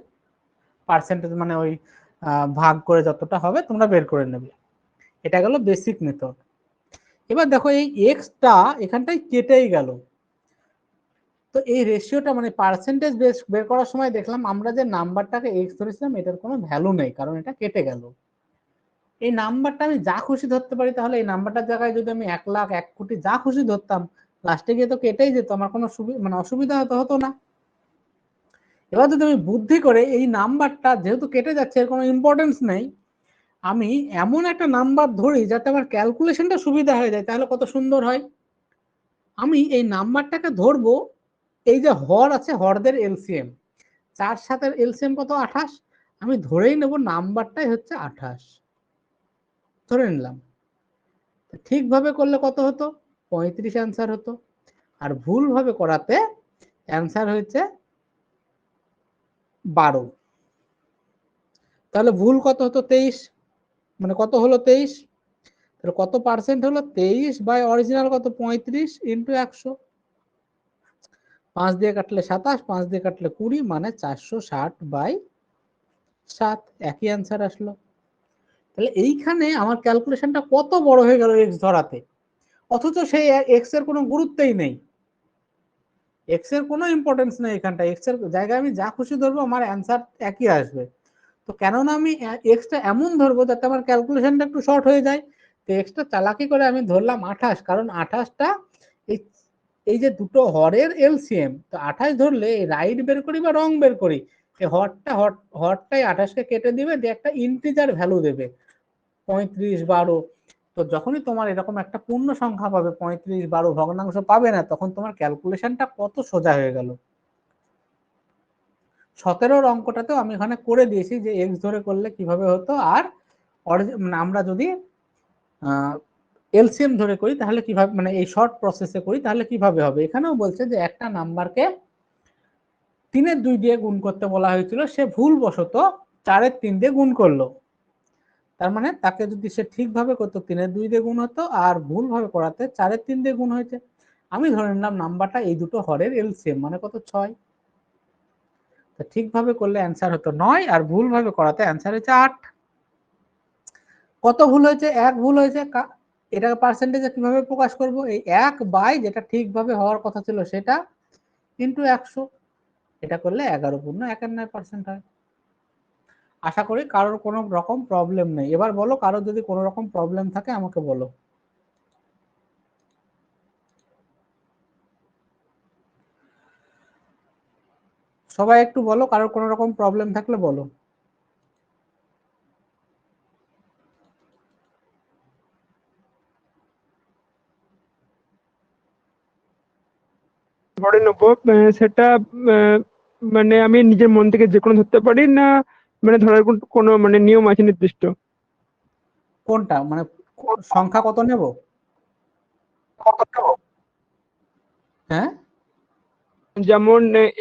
পার্সেন্টেজ মানে ওই ভাগ করে যতটা হবে তোমরা বের করে নেবে। এটা গেল বেসিক মেথড। এবার দেখো এই এক্সটা এখানটায় কেটেই গেল, তো এই রেশিওটা মানে পার্সেন্টেজ বের করার সময় দেখলাম আমরা যে নাম্বারটাকে এক্স ধরেছিলাম এটার কোনো ভ্যালু নেই, কারণ এটা কেটে গেল। এই নাম্বারটা আমি যা খুশি ধরতে পারি, তাহলে এই নাম্বারটার জায়গায় যদি আমি 1 লাখ 1 কোটি যা খুশি ধরতাম, লাস্টে গিয়ে তো কেটেই যেত, আমার কোনো মানে অসুবিধা হতো না। এবার যদি আমি বুদ্ধি করে এই নাম্বারটা যেহেতু কেটে যাচ্ছে এর কোনো ইম্পর্টেন্স নেই, আমি এমন একটা নাম্বার ধরি যাতে আমার ক্যালকুলেশনটা সুবিধা হয়ে যায়, তাহলে কত সুন্দর হয়। আমি এই নাম্বারটাকে ধরবো, এই যে হর আছে হরদের এলসিএম, 4 7 এলসিএম কত 28, আমি ধরেই নেব নাম্বারটাই হচ্ছে 28, ধরে নিলাম। ঠিকভাবে করলে কত হতো, 35 অ্যান্সার হতো, আর ভুল ভাবে করাতে অ্যান্সার হয়েছে 12। তাহলে ভুল কত হতো 23, মানে কত হলো 23, তাহলে কত পার্সেন্ট হলো 23 বাই অরিজিনাল কত 35 ইন্টু 100, 5 দিয়ে কাটলে 27, 5 দিয়ে কাটলে 20, মানে 460 বাই 7, একই অ্যান্সার আসলো। তাহলে এইখানে আমার ক্যালকুলেশনটা কত বড় হয়ে গেল এক্স ধরাতে, অথচ সেই এক্স এর কোনো গুরুত্বই নেই, এক্স এর কোনো ইম্পর্টেন্স নেই, এখানটা এক্স এর জায়গায় আমি যা খুশি ধরবো আমার অ্যান্সার একই আসবে। তো কেননা আমি এক্সটা এমন ধরবো যাতে আমার ক্যালকুলেশনটা একটু শর্ট হয়ে যায়, তো এক্সটা চালাকি করে আমি ধরলাম 28, কারণ 28টা এই এই যে দুটো হরের এলসিএম, তো 28 ধরলে রাইট বের করি বা রং বের করি, এই হরটাই 28কে কেটে দিবে, দিয়ে একটা ইন্টিজার ভ্যালু দেবে 35 12। তো যখনই তোমার এরকম একটা পূর্ণ সংখ্যা পাবে 35 12 ভগ্নাংশ পাবে না, তখন তোমার ক্যালকুলেশনটা কত সোজা হয়ে গেল। 17 অঙ্কটাতেও আমি এখানে করে দিয়েছি যে এক্স ধরে করলে কিভাবে হতো, আর মানে আমরা যদি এলসিএম ধরে করি তাহলে কিভাবে, মানে এই শর্ট প্রসেসে করি তাহলে কিভাবে হবে। এখানেও বলছে যে একটা নাম্বারকে 3-এর 2 দিয়ে গুণ করতে বলা হয়েছিল, সে ভুলবশত 4-এর 3 দিয়ে গুণ করলো। তার মানে তাকে যদি সে ঠিকভাবে করতো 3-এর 2 দিয়ে গুণ হতো, আর ভুলভাবে করাতে 4-এর 3 দিয়ে গুণ হয়েছে। আমি ধরে নিলাম নাম্বারটা এই দুটো হরের এলসিএম, মানে কত, 6। তো ঠিকভাবে করলে অ্যান্সার হতো 9, আর ভুলভাবে করাতে অ্যান্সার হয়েছে 8। কত ভুল হয়েছে? 1 ভুল হয়েছে। এটাকে পার্সেন্টেজে কিভাবে প্রকাশ করব? এই 1 বাই যেটা ঠিকভাবে হওয়ার কথা ছিল সেটা ইনটু 100। এটা করলে 11.91% হয়। আশা করি কারোর কোনো রকম প্রবলেম নেই। এবার বলো, কারোর যদি কোনো রকম প্রবলেম থাকে আমাকে বলো। সবাই একটু বলো, কারোর কোনো রকম প্রবলেম থাকলে বলো।
ধরে নেবো সেটা মানে আমি নিজের মন থেকে যে কোনো ধরতে পারি না, মানে ধরার কোনো মানে নিয়ম আছে নির্দিষ্ট?
কোনটা মানে সংখ্যা কত নেব? হ্যাঁ,
যেমন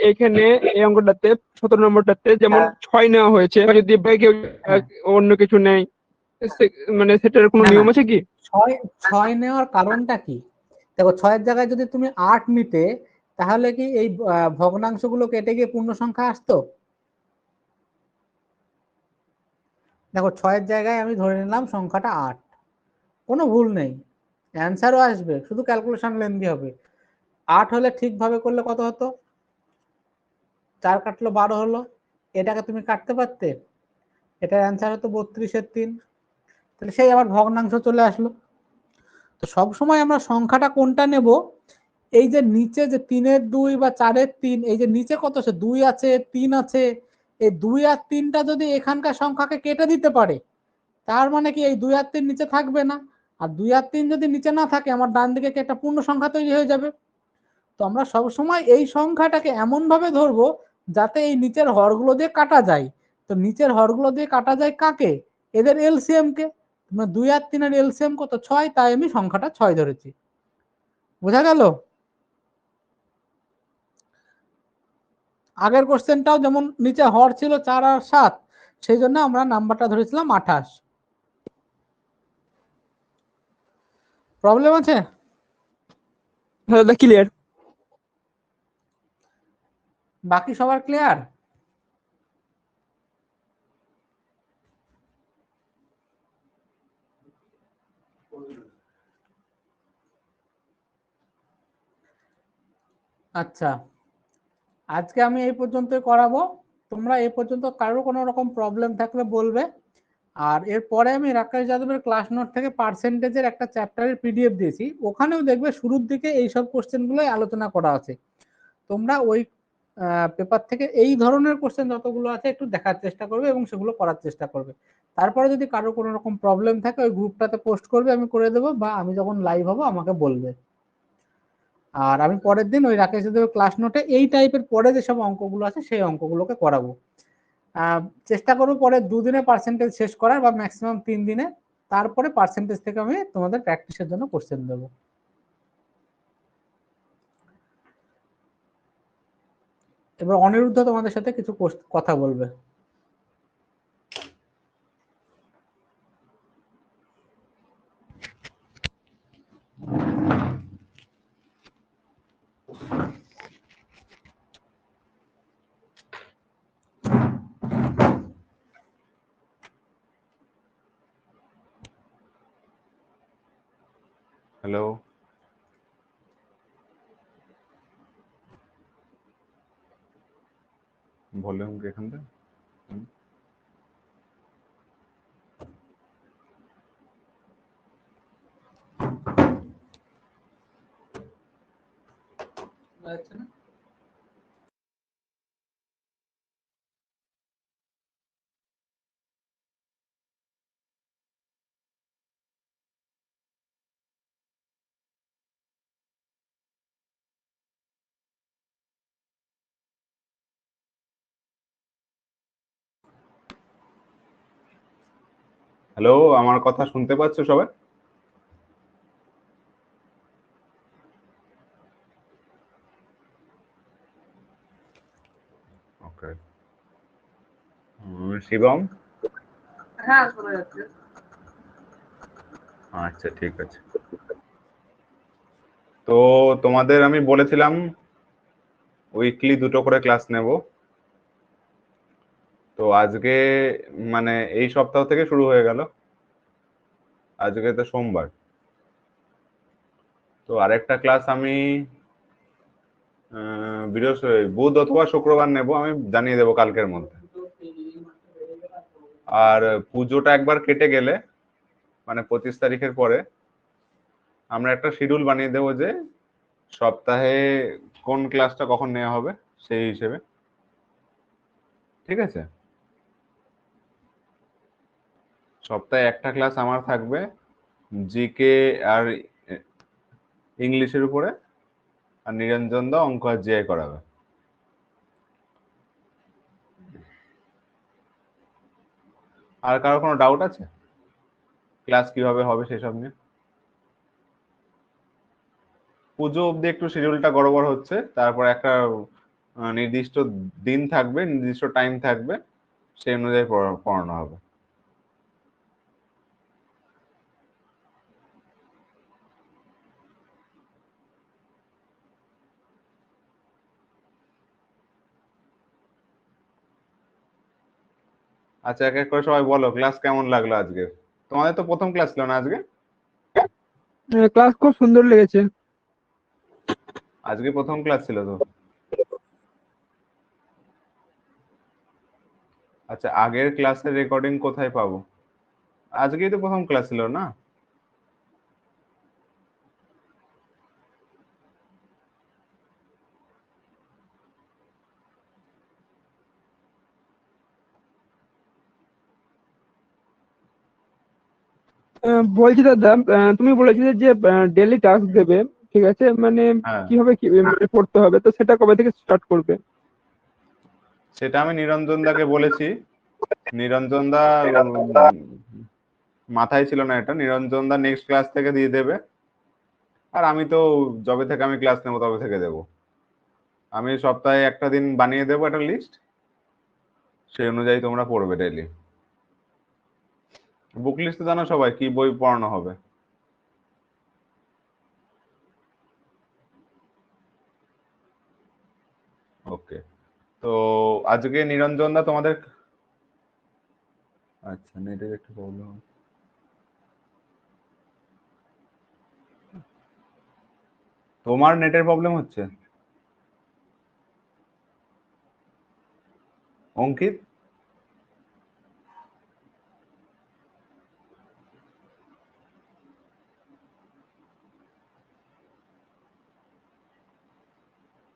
এখানে এই অঙ্কটাতে 17 নম্বরটাতে যেমন 6 নেওয়া হয়েছে, এবার যদি কেউ
হ্যাঁ।
অন্য কিছু নেয়, মানে সেটার কোনো
না না,
নিয়ম আছে কি?
6 নেওয়ার কারণটা কি? দেখো, 6-এর জায়গায় যদি তুমি 8 নিতে, তাহলে কি এই ভগ্নাংশগুলো কেটে গিয়ে পূর্ণ সংখ্যা আসতো? দেখো, 6-এর জায়গায় আমি ধরে নিলাম সংখ্যাটা 8, কোনো ভুল নেই, অ্যান্সারও আসবে, শুধু ক্যালকুলেশন লেন্দি হবে। 8 হলে ঠিকভাবে করলে কত হতো? 4 কাটলো 12 হলো। এটাকে তুমি কাটতে পারতে, এটার অ্যান্সার হতো 32-এর 3। তাহলে সেই আবার ভগ্নাংশ চলে আসলো। তো সব সময় আমরা সংখ্যাটা কোনটা নেব? এই যে নিচে যে 3-এর 2 বা 4-এর 3, এই যে নিচে কত আছে, 2 আছে, 3 আছে, এই 2 আর 3টা যদি এখানকার সংখ্যাকে কেটে দিতে পারে, তার মানে কি এই 2 আর 3 নিচে থাকবে না। আর 2 আর 3 যদি নিচে না থাকে, আমার ডান দিকে একটা পূর্ণ সংখ্যা তৈরি হয়ে যাবে। তো আমরা সবসময় এই সংখ্যাটাকে এমন ভাবে ধরবো যাতে এই নিচের হরগুলো দিয়ে কাটা যায়। তো নিচের হরগুলো দিয়ে কাটা যায় কাকে? এদের এলসিএম কে। 2 আর 3-এর এলসিএম কত? 6, তাই আমি সংখ্যাটা 6 ধরেছি। বোঝা গেল? আগের কোশ্চেনটাও যেমন নিচে হর ছিল 4 আর 7, সেই জন্য আমরা নাম্বারটা ধরেছিলাম 28। প্রবলেম আছে?
হ্যাঁ দাদা, ক্লিয়ার।
বাকি সবার ক্লিয়ার? আচ্ছা, আজকে আমি এই পর্যন্তই করাবো। তোমরা এই পর্যন্ত কারো কোনো রকম প্রবলেম থাকলে বলবে। আর এরপরে আমি রাকেশ যাদবের ক্লাস নোট থেকে পার্সেন্টেজের একটা চ্যাপ্টারের পিডিএফ দিয়েছি, ওখানেও দেখবে শুরুর দিকে এইসব কোশ্চেনগুলোই আলোচনা করা আছে। তোমরা ওই পেপার থেকে এই ধরনের কোশ্চেন যতগুলো আছে একটু দেখার চেষ্টা করবে এবং সেগুলো করার চেষ্টা করবে। তারপরে যদি কারো কোনো রকম প্রবলেম থাকে ওই গ্রুপটাতে পোস্ট করবে, আমি করে দেবো, বা আমি যখন লাইভ হবো আমাকে বলবে। আর আমি পরের দিন ওই রাকেশ যাদবের ক্লাস নোটে এই টাইপের পরে যেসব অঙ্কগুলো আছে সেই অঙ্কগুলোকে করাবো। চেষ্টা করবো পরে 2 দিনে পার্সেন্টেজ শেষ করার, বা ম্যাক্সিমাম 3 দিনে। তারপরে পার্সেন্টেজ থেকে আমি তোমাদের প্র্যাকটিসের জন্য কোশ্চেন দেবো। এবার অনিরুদ্ধ তোমাদের সাথে কিছু কথা বলবে।
হ্যালো, ভলিউম কি এখান থেকে?
আচ্ছা না?
হ্যালো, আমার কথা শুনতে পাচ্ছ সবাই? ওকে। শিবম?
হ্যাঁ শোনা যাচ্ছে।
আচ্ছা, ঠিক আছে। তো তোমাদের আমি বলেছিলাম উইকলি 2টো করে ক্লাস নেব। তো আজকে মানে এই সপ্তাহ থেকে শুরু হয়ে গেল। আজকে তো সোমবার। তো আরেকটা ক্লাস আমি বুধ অথবা শুক্রবার নেব, আমি জানিয়ে দেবো কালকের মধ্যে। আর পুজোটা একবার কেটে গেলে মানে 25 তারিখের পরে আমরা একটা শিডিউল বানিয়ে দেবো যে সপ্তাহে কোন ক্লাসটা কখন নেওয়া হবে সেই হিসেবে। ঠিক আছে? সপ্তাহে একটা ক্লাস আমার থাকবে জিকে আর ইংলিশের উপরে, আর নিরঞ্জন দা অঙ্ক আর জিআই করাবে। আর কারো কোনো ডাউট আছে ক্লাস কিভাবে হবে সেসব নিয়ে? পুজো অবধি একটু শিডিউলটা গড়বড় হচ্ছে, তারপর একটা নির্দিষ্ট দিন থাকবে, নির্দিষ্ট টাইম থাকবে, সেই অনুযায়ী পড়ানো হবে। আচ্ছা, এক এক করে সবাই বলো ক্লাস কেমন লাগলো আজকে। তোমাদের তো প্রথম ক্লাস ছিল না আজকে?
ক্লাস খুব সুন্দর লেগেছে।
আজকে প্রথম ক্লাস ছিল তো? আচ্ছা, আগের ক্লাসের রেকর্ডিং কোথায় পাবো? আজকেই তো প্রথম ক্লাস ছিল না?
বলছি দাদা, তুমি বলেছিলে যে ডেইলি টাস্ক দেবে, ঠিক আছে, মানে
হ্যাঁ,
কিভাবে কি পড়তে হবে, তো সেটা কবে থেকে স্টার্ট করবে?
সেটা আমি নিরঞ্জন দাকে বলেছি। নিরঞ্জন দা মাথায় ছিল না এটা। নিরঞ্জন দা নেক্সট ক্লাস থেকে দিয়ে দেবে। আর আমি তো যবে থেকে আমি ক্লাস নেবো তবে থেকে দেবো। আমি সপ্তাহে একটা দিন বানিয়ে দেবো একটা লিস্ট, সেই অনুযায়ী তোমরা পড়বে ডেইলি। বুক লিস্ট তো জানো সবাই কি বই পড়ানো হবে। ওকে। তো আজকে নিরঞ্জন দা তোমাদের, আচ্ছা নেটের একটু প্রবলেম, তোমার নেটের প্রবলেম হচ্ছে অঙ্কিত?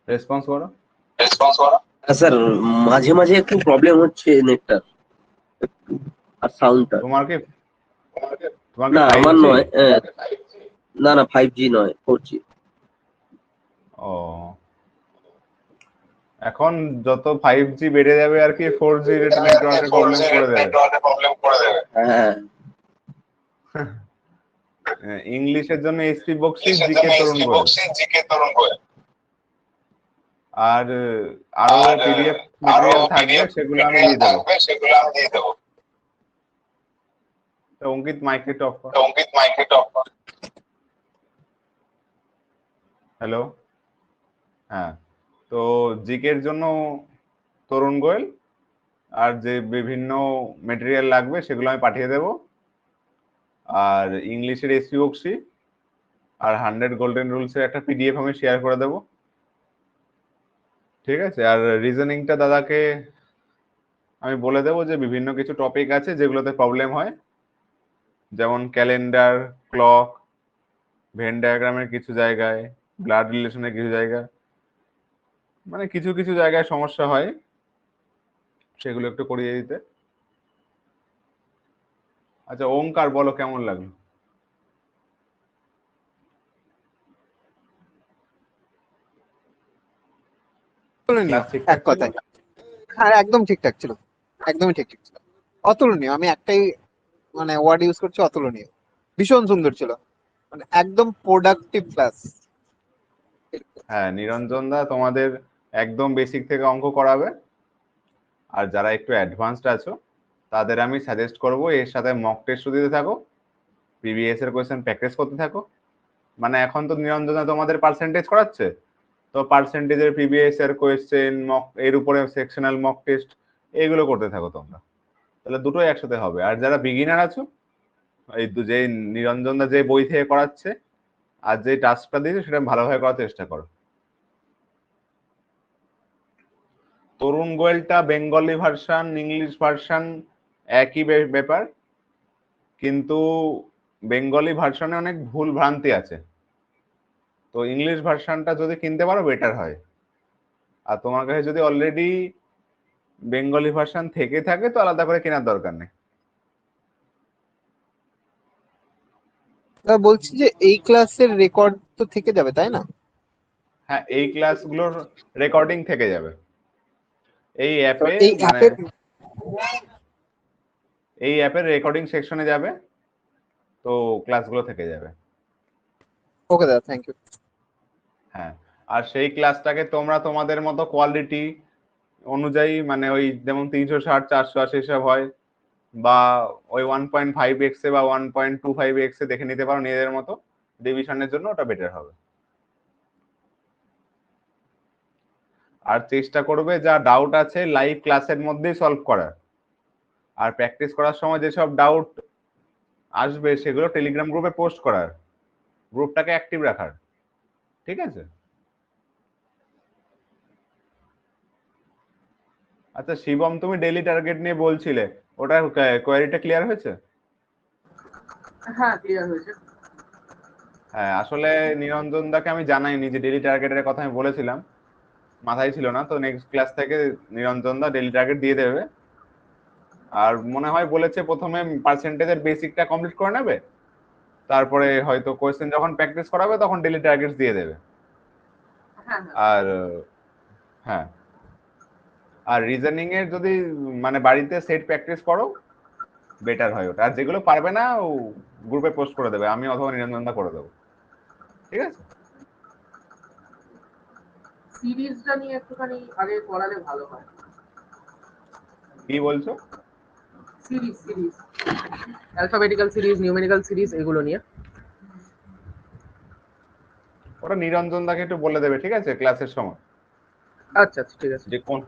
রেসপন্স করো।
হ্যাঁ স্যার, মাঝে মাঝে একটু প্রবলেম হচ্ছে নেটটার আর সাউন্ডটা।
তোমার কি তোমার কি
না আমার
5G?
নয়, না না 5G নয়, 4G।
ও, এখন যত 5G বেড়ে যাবে আর কি 4G নেটওয়ার্কের প্রবলেম করে দেবে।
হ্যাঁ
ইংলিশের জন্য এসপি বক্সি, জিকে তরুণ গোয়েল। আর আরো পিডিএফ ম্যাটেরিয়াল থাকবে, সেগুলো আমি দিয়ে দেবো। তো অঙ্কিত মাইকে অফ কর। হ্যালো, হ্যাঁ। তো জিকের জন্য তরুণ গোয়েল, আর যে বিভিন্ন মেটেরিয়াল লাগবে সেগুলো আমি পাঠিয়ে দেব। আর ইংলিশের এসপি বক্সি আর 100 গোল্ডেন রুলস এর একটা পিডিএফ আমি শেয়ার করে দেব। ঠিক আছে? আর রিজনিংটা দাদাকে আমি বলে দেবো যে বিভিন্ন কিছু টপিক আছে যেগুলোতে প্রবলেম হয়, যেমন ক্যালেন্ডার, ক্লক, ভেন ডায়াগ্রামের কিছু জায়গায়, ব্লাড রিলেশনের কিছু জায়গায়, মানে কিছু কিছু জায়গায় সমস্যা হয়, সেগুলো একটু করিয়ে দিতে। আচ্ছা, ওঙ্কার বলো কেমন লাগলো
অতুলনীয়,
ক্লাস? ঠিকঠাক
এক
ছিল?
কথায়। হ্যাঁ একদম ঠিকঠাক ছিল, একদমই ঠিকঠাক ছিল, অতুলনীয়। আমি একটাই মানে ওয়ার্ড ইউজ করছে অতুলনীয়, ভীষণ সুন্দর ছিল, মানে একদম প্রোডাক্টিভ ক্লাস।
হ্যাঁ, নিরঞ্জন দা তোমাদের একদম বেসিক থেকে অঙ্ক করাবে, আর যারা একটু অ্যাডভান্সড আছো তাদের আমি সাজেস্ট করব এর সাথে মক টেস্টও দিতে থাকো, প্রিভিয়াস এর কোয়েশ্চেন প্র্যাকটিস করতে থাকো। মানে এখন তো নিরঞ্জনা তোমাদের পার্সেন্টেজ করাচ্ছে, তো পার্সেন্টেজের প্রিভিয়াস এর কোয়েশ্চেন মক, এর উপরে সেকশনাল মক টেস্ট, এগুলো করতে থাকো তোমরা, তাহলে দুটোই একসাথে হবে। আর যারা বিগিনার আছো, এই যে নিরঞ্জন দা যে বই থেকে করাচ্ছে আর যে টাস্কটা দিয়েছে সেটা ভালোভাবে করার চেষ্টা করো। তরুণ গোয়েলটা বেঙ্গলি ভার্সন ইংলিশ ভার্সন একই ব্যাপার, কিন্তু বেঙ্গলি ভার্সনে অনেক ভুল ভ্রান্তি আছে, তো ইংলিশ ভার্সনটা যদি কিনতে পারো বেটার হয়। আর তোমার কাছে যদি অলরেডি বেঙ্গলি ভার্সন থেকে থাকে তো আলাদা করে কেনার দরকার নেই।
বলছি যে এই ক্লাসের রেকর্ড তো থেকে যাবে তাই না?
হ্যাঁ, এই ক্লাসগুলোর রেকর্ডিং থেকে যাবে এই
তো
অ্যাপে,
এই
মানে
অ্যাপের
এই অ্যাপের রেকর্ডিং সেকশনে যাবে, তো ক্লাসগুলো থেকে যাবে।
ওকে দাদা, থ্যাংক ইউ।
হ্যাঁ, আর সেই ক্লাসটাকে তোমরা তোমাদের মতো কোয়ালিটি অনুযায়ী, মানে ওই যেমন 360 480 এসব হয়, বা ওই 1.5x এ বা 1.25x এ দেখে নিতে পারো নিজেদের মতো, রিভিশনের জন্য ওটা বেটার হবে। আর চেষ্টা করবে যা ডাউট আছে লাইভ ক্লাসের মধ্যেই সলভ করার, আর প্র্যাকটিস করার সময় যেসব ডাউট আসবে সেগুলো টেলিগ্রাম গ্রুপে পোস্ট করার, গ্রুপটাকে অ্যাক্টিভ রাখার, ঠিক আছে? আচ্ছা শিবম, তুমি ডেইলি টার্গেট নিয়ে বলছিলে, ওটা কোয়ারিটা ক্লিয়ার হয়েছে?
হ্যাঁ, ক্লিয়ার হয়েছে।
হ্যাঁ, আসলে নিরঞ্জন দাকে আমি জানাইনি যে ডেইলি টার্গেটের কথা আমি বলেছিলাম, মাথায় ছিল না, তো নেক্সট ক্লাস থেকে নিরঞ্জন দা ডেইলি টার্গেট দিয়ে দেবে। আর মনে হয় বলেছে প্রথমে পার্সেন্টেজের বেসিকটা কমপ্লিট করে নেবে, তারপরে হয়তো কোয়েশ্চেন যখন প্র্যাকটিস করাবে তখন ডেইলি টার্গেটস দিয়ে দেবে।
হ্যাঁ হ্যাঁ,
আর হ্যাঁ, আর রিজনিং এর যদি মানে বাড়িতে সেট প্র্যাকটিস করো বেটার হয় ওটা, আর যেগুলো পারবে না ও গ্রুপে পোস্ট করে দেবে, আমি অথবা নিরঞ্জন দা করে দেবো, ঠিক আছে?
সিরিজটা নিয়ে একটুখানি আগে করালে ভালো হয়।
কি বলছো?
Series series alphabetical series, numerical series, এগুলো নিয়ে।
ওটা নিরঞ্জন দাকে একটু বলে দেবে, ঠিক আছে, ক্লাসের সময়,
আচ্ছা আচ্ছা, ঠিক আছে।
যে কোন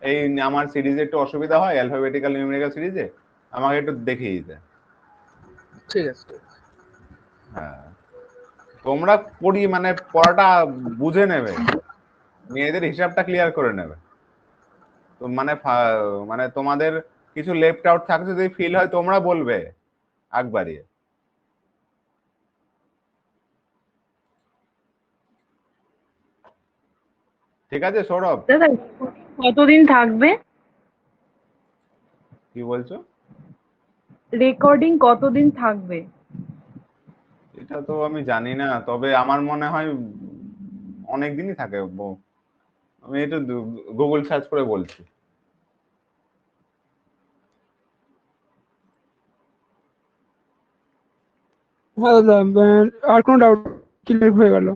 এই আমার সিরিজে একটু অসুবিধা হয় অ্যালফাবেটিক্যাল নিউমেরিক্যাল সিরিজে, আমাকে একটু দেখিয়ে দিতে।
ঠিক আছে, ঠিক আছে।
হ্যাঁ, তোমরা পড়ি মানে পড়াটা বুঝে নেবে, মেয়েদের হিসাবটা ক্লিয়ার করে নেবে, তো মানে মানে তোমাদের কিছু লেফট আউট থাকছে যদি ফিল হয় তোমরা বলবে আগ বাড়িয়ে। ঠিক আছে সৌরভ?
দাদা কতদিন থাকবে?
কি বলছো?
রেকর্ডিং কতদিন থাকবে?
এটা তো আমি জানি না, তবে আমার মনে হয় অনেক দিনই থাকে। আমি একটু গুগল সার্চ করে বলছি।
হ্যাঁ দাদা, আর কোনো ডাউট ক্লিয়ার হয়ে গেল।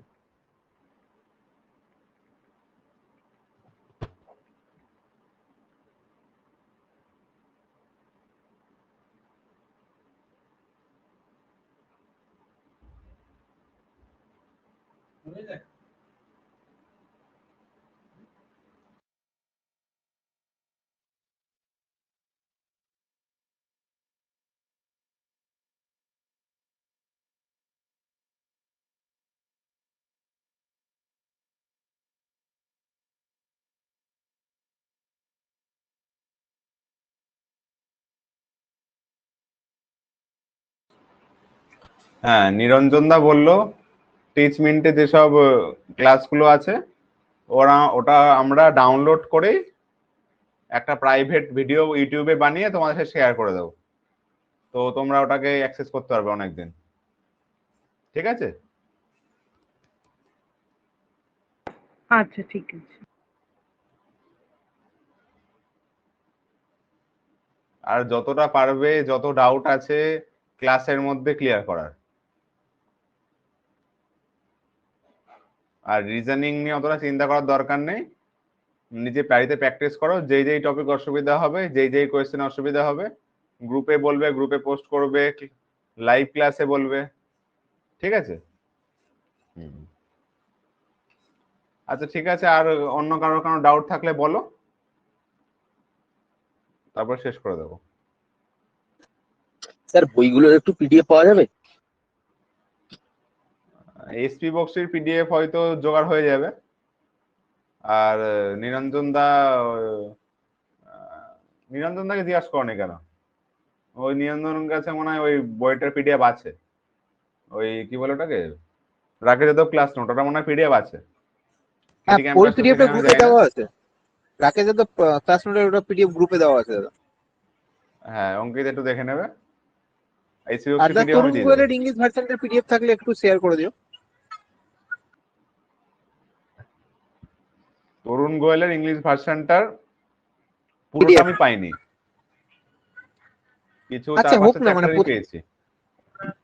হ্যাঁ, নিরঞ্জন দা বললো টিচমিন্টে যেসব ক্লাসগুলো আছে ওটা আমরা ডাউনলোড করে একটা প্রাইভেট ভিডিও ইউটিউবে বানিয়ে তোমাদের সাথে শেয়ার করে দেবো, তো তোমরা ওটাকে অ্যাক্সেস করতে পারবে অনেকদিন, ঠিক আছে?
আচ্ছা ঠিক আছে।
আর যতটা পারবে, যত ডাউট আছে ক্লাসের মধ্যে ক্লিয়ার করার। আর রিজনিং নিয়ে অতটা চিন্তা করার দরকার নেই, নিজে বাড়িতে প্র্যাকটিস করো। যেই যেই টপিক অসুবিধা হবে, যেই যেই কোয়েশ্চেন অসুবিধা হবে, গ্রুপে বলবে, গ্রুপে পোস্ট করবে, লাইভ ক্লাসে বলবে, ঠিক আছে? আচ্ছা ঠিক আছে, আর অন্য কারোর কোনো ডাউট থাকলে বলো, তারপর শেষ করে দেবো।
স্যার বইগুলোর একটু পিডিএফ পাওয়া যাবে?
এসপি বক্সির পিডিএফ হয়তো জোগাড় হয়ে যাবে। আর নিরঞ্জন দাকে জিজ্ঞাসা করনি কেন? ওই নিরঞ্জনের কাছে মনে হয় ওই বইটার পিডিএফ আছে। ওই কি বলে ওটাকে, রাকেশ যাদব ক্লাস নোট, ওটা মনে হয় পিডিএফ আছে।
হ্যাঁ,
এটি
ওই
ক্যাম্পাস
পিডিএফটা
আমি
গ্রুপে
জানি না।
দেওয়া আছে। রাকেশ যাদব ক্লাস নোটের ওটা পিডিএফ গ্রুপে দেওয়া আছে দাদা।
হ্যাঁ, অঙ্কিত একটু দেখে নেবে। এসপি
আর
বক্সির
দাদা
পিডিএফ আমি
তরুণ
দিয়ে দেবো।
গোয়েলের ইংলিশ ভার্সনটার পিডিএফ থাকলে একটু শেয়ার করে দিও।
তরুণ গোয়েলের ইংলিশ ভার্সনটার পুরোটা
PDF
আমি পাইনি, কিছু
আচ্ছা,
4-5টা
হোক না, মানে
চ্যাপ্টারই পেয়েছি।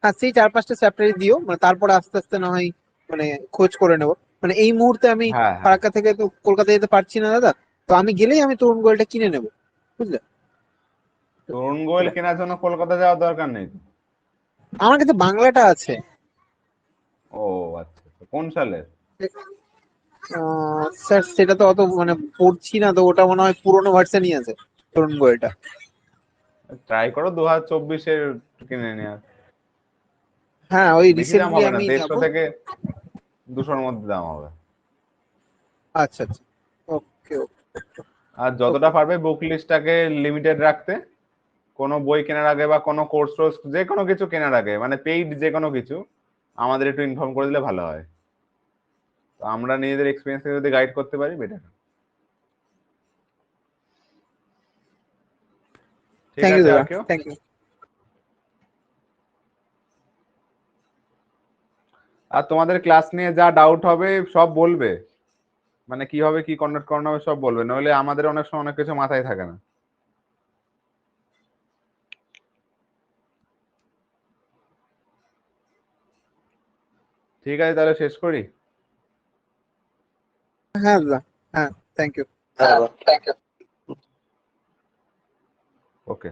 হ্যাঁ, সেই 4-5টা চ্যাপ্টারই দিও, মানে তারপরে আস্তে আস্তে না হয় মানে খোঁজ করে নেব। মানে এই মুহূর্তে আমি
হ্যাঁ হ্যাঁ,
ফারাক্কা থেকে তো কলকাতা যেতে পারছি না দাদা, তো আমি গেলেই আমি তরুণ গোয়েলটা কিনে নেব, বুঝলে?
তরুণ গোয়েল কেনার জন্য কলকাতা যাওয়ার দরকার নেই তো।
আমার কাছে বাংলাটা আছে।
ও আচ্ছা, কোন সালের?
স্যার সেটা তো অত মানে পড়ছি না তো, ওটা মনে হয় পুরোনো ভার্সনই আছে তরুণ গোয়েলটা।
ট্রাই করো 2024-এর কিনে নেওয়ার।
হ্যাঁ, ওই
বেশি দাম
রিসেন্টলি
হবে না,
আমি
150
যাবো।
থেকে 200-র মধ্যে দাম হবে।
আচ্ছা আচ্ছা, ওকে ওকে।
আর যতটা পারবে বুক লিস্টটাকে লিমিটেড রাখতে। কোনো বই কেনার আগে বা কোনো কোর্স টোর্স যে কোনো কিছু কেনার আগে, মানে পেইড যে কোনো কিছু, আমাদের একটু ইনফর্ম করে দিলে ভালো হয়। তো আমরা নিজেদের এক্সপিরিয়েন্স থেকে যদি গাইড করতে পারি বেটার। ঠিক
থ্যাংক ইউ
আছে,
দাদা,
আর কেউ?
Thank you.
আর তোমাদের ক্লাস নিয়ে যা ডাউট হবে সব বলবে, মানে কিভাবে কি কন্ডাক্ট করানো হবে সব বলবে, নইলে আমাদের অনেক সময় অনেক কিছু মাথায় থাকে না। ঠিক আছে, তাহলে শেষ করি।
হ্যাঁ দাদা, হ্যাঁ, থ্যাংক ইউ।
হ্যাঁ
ওকে।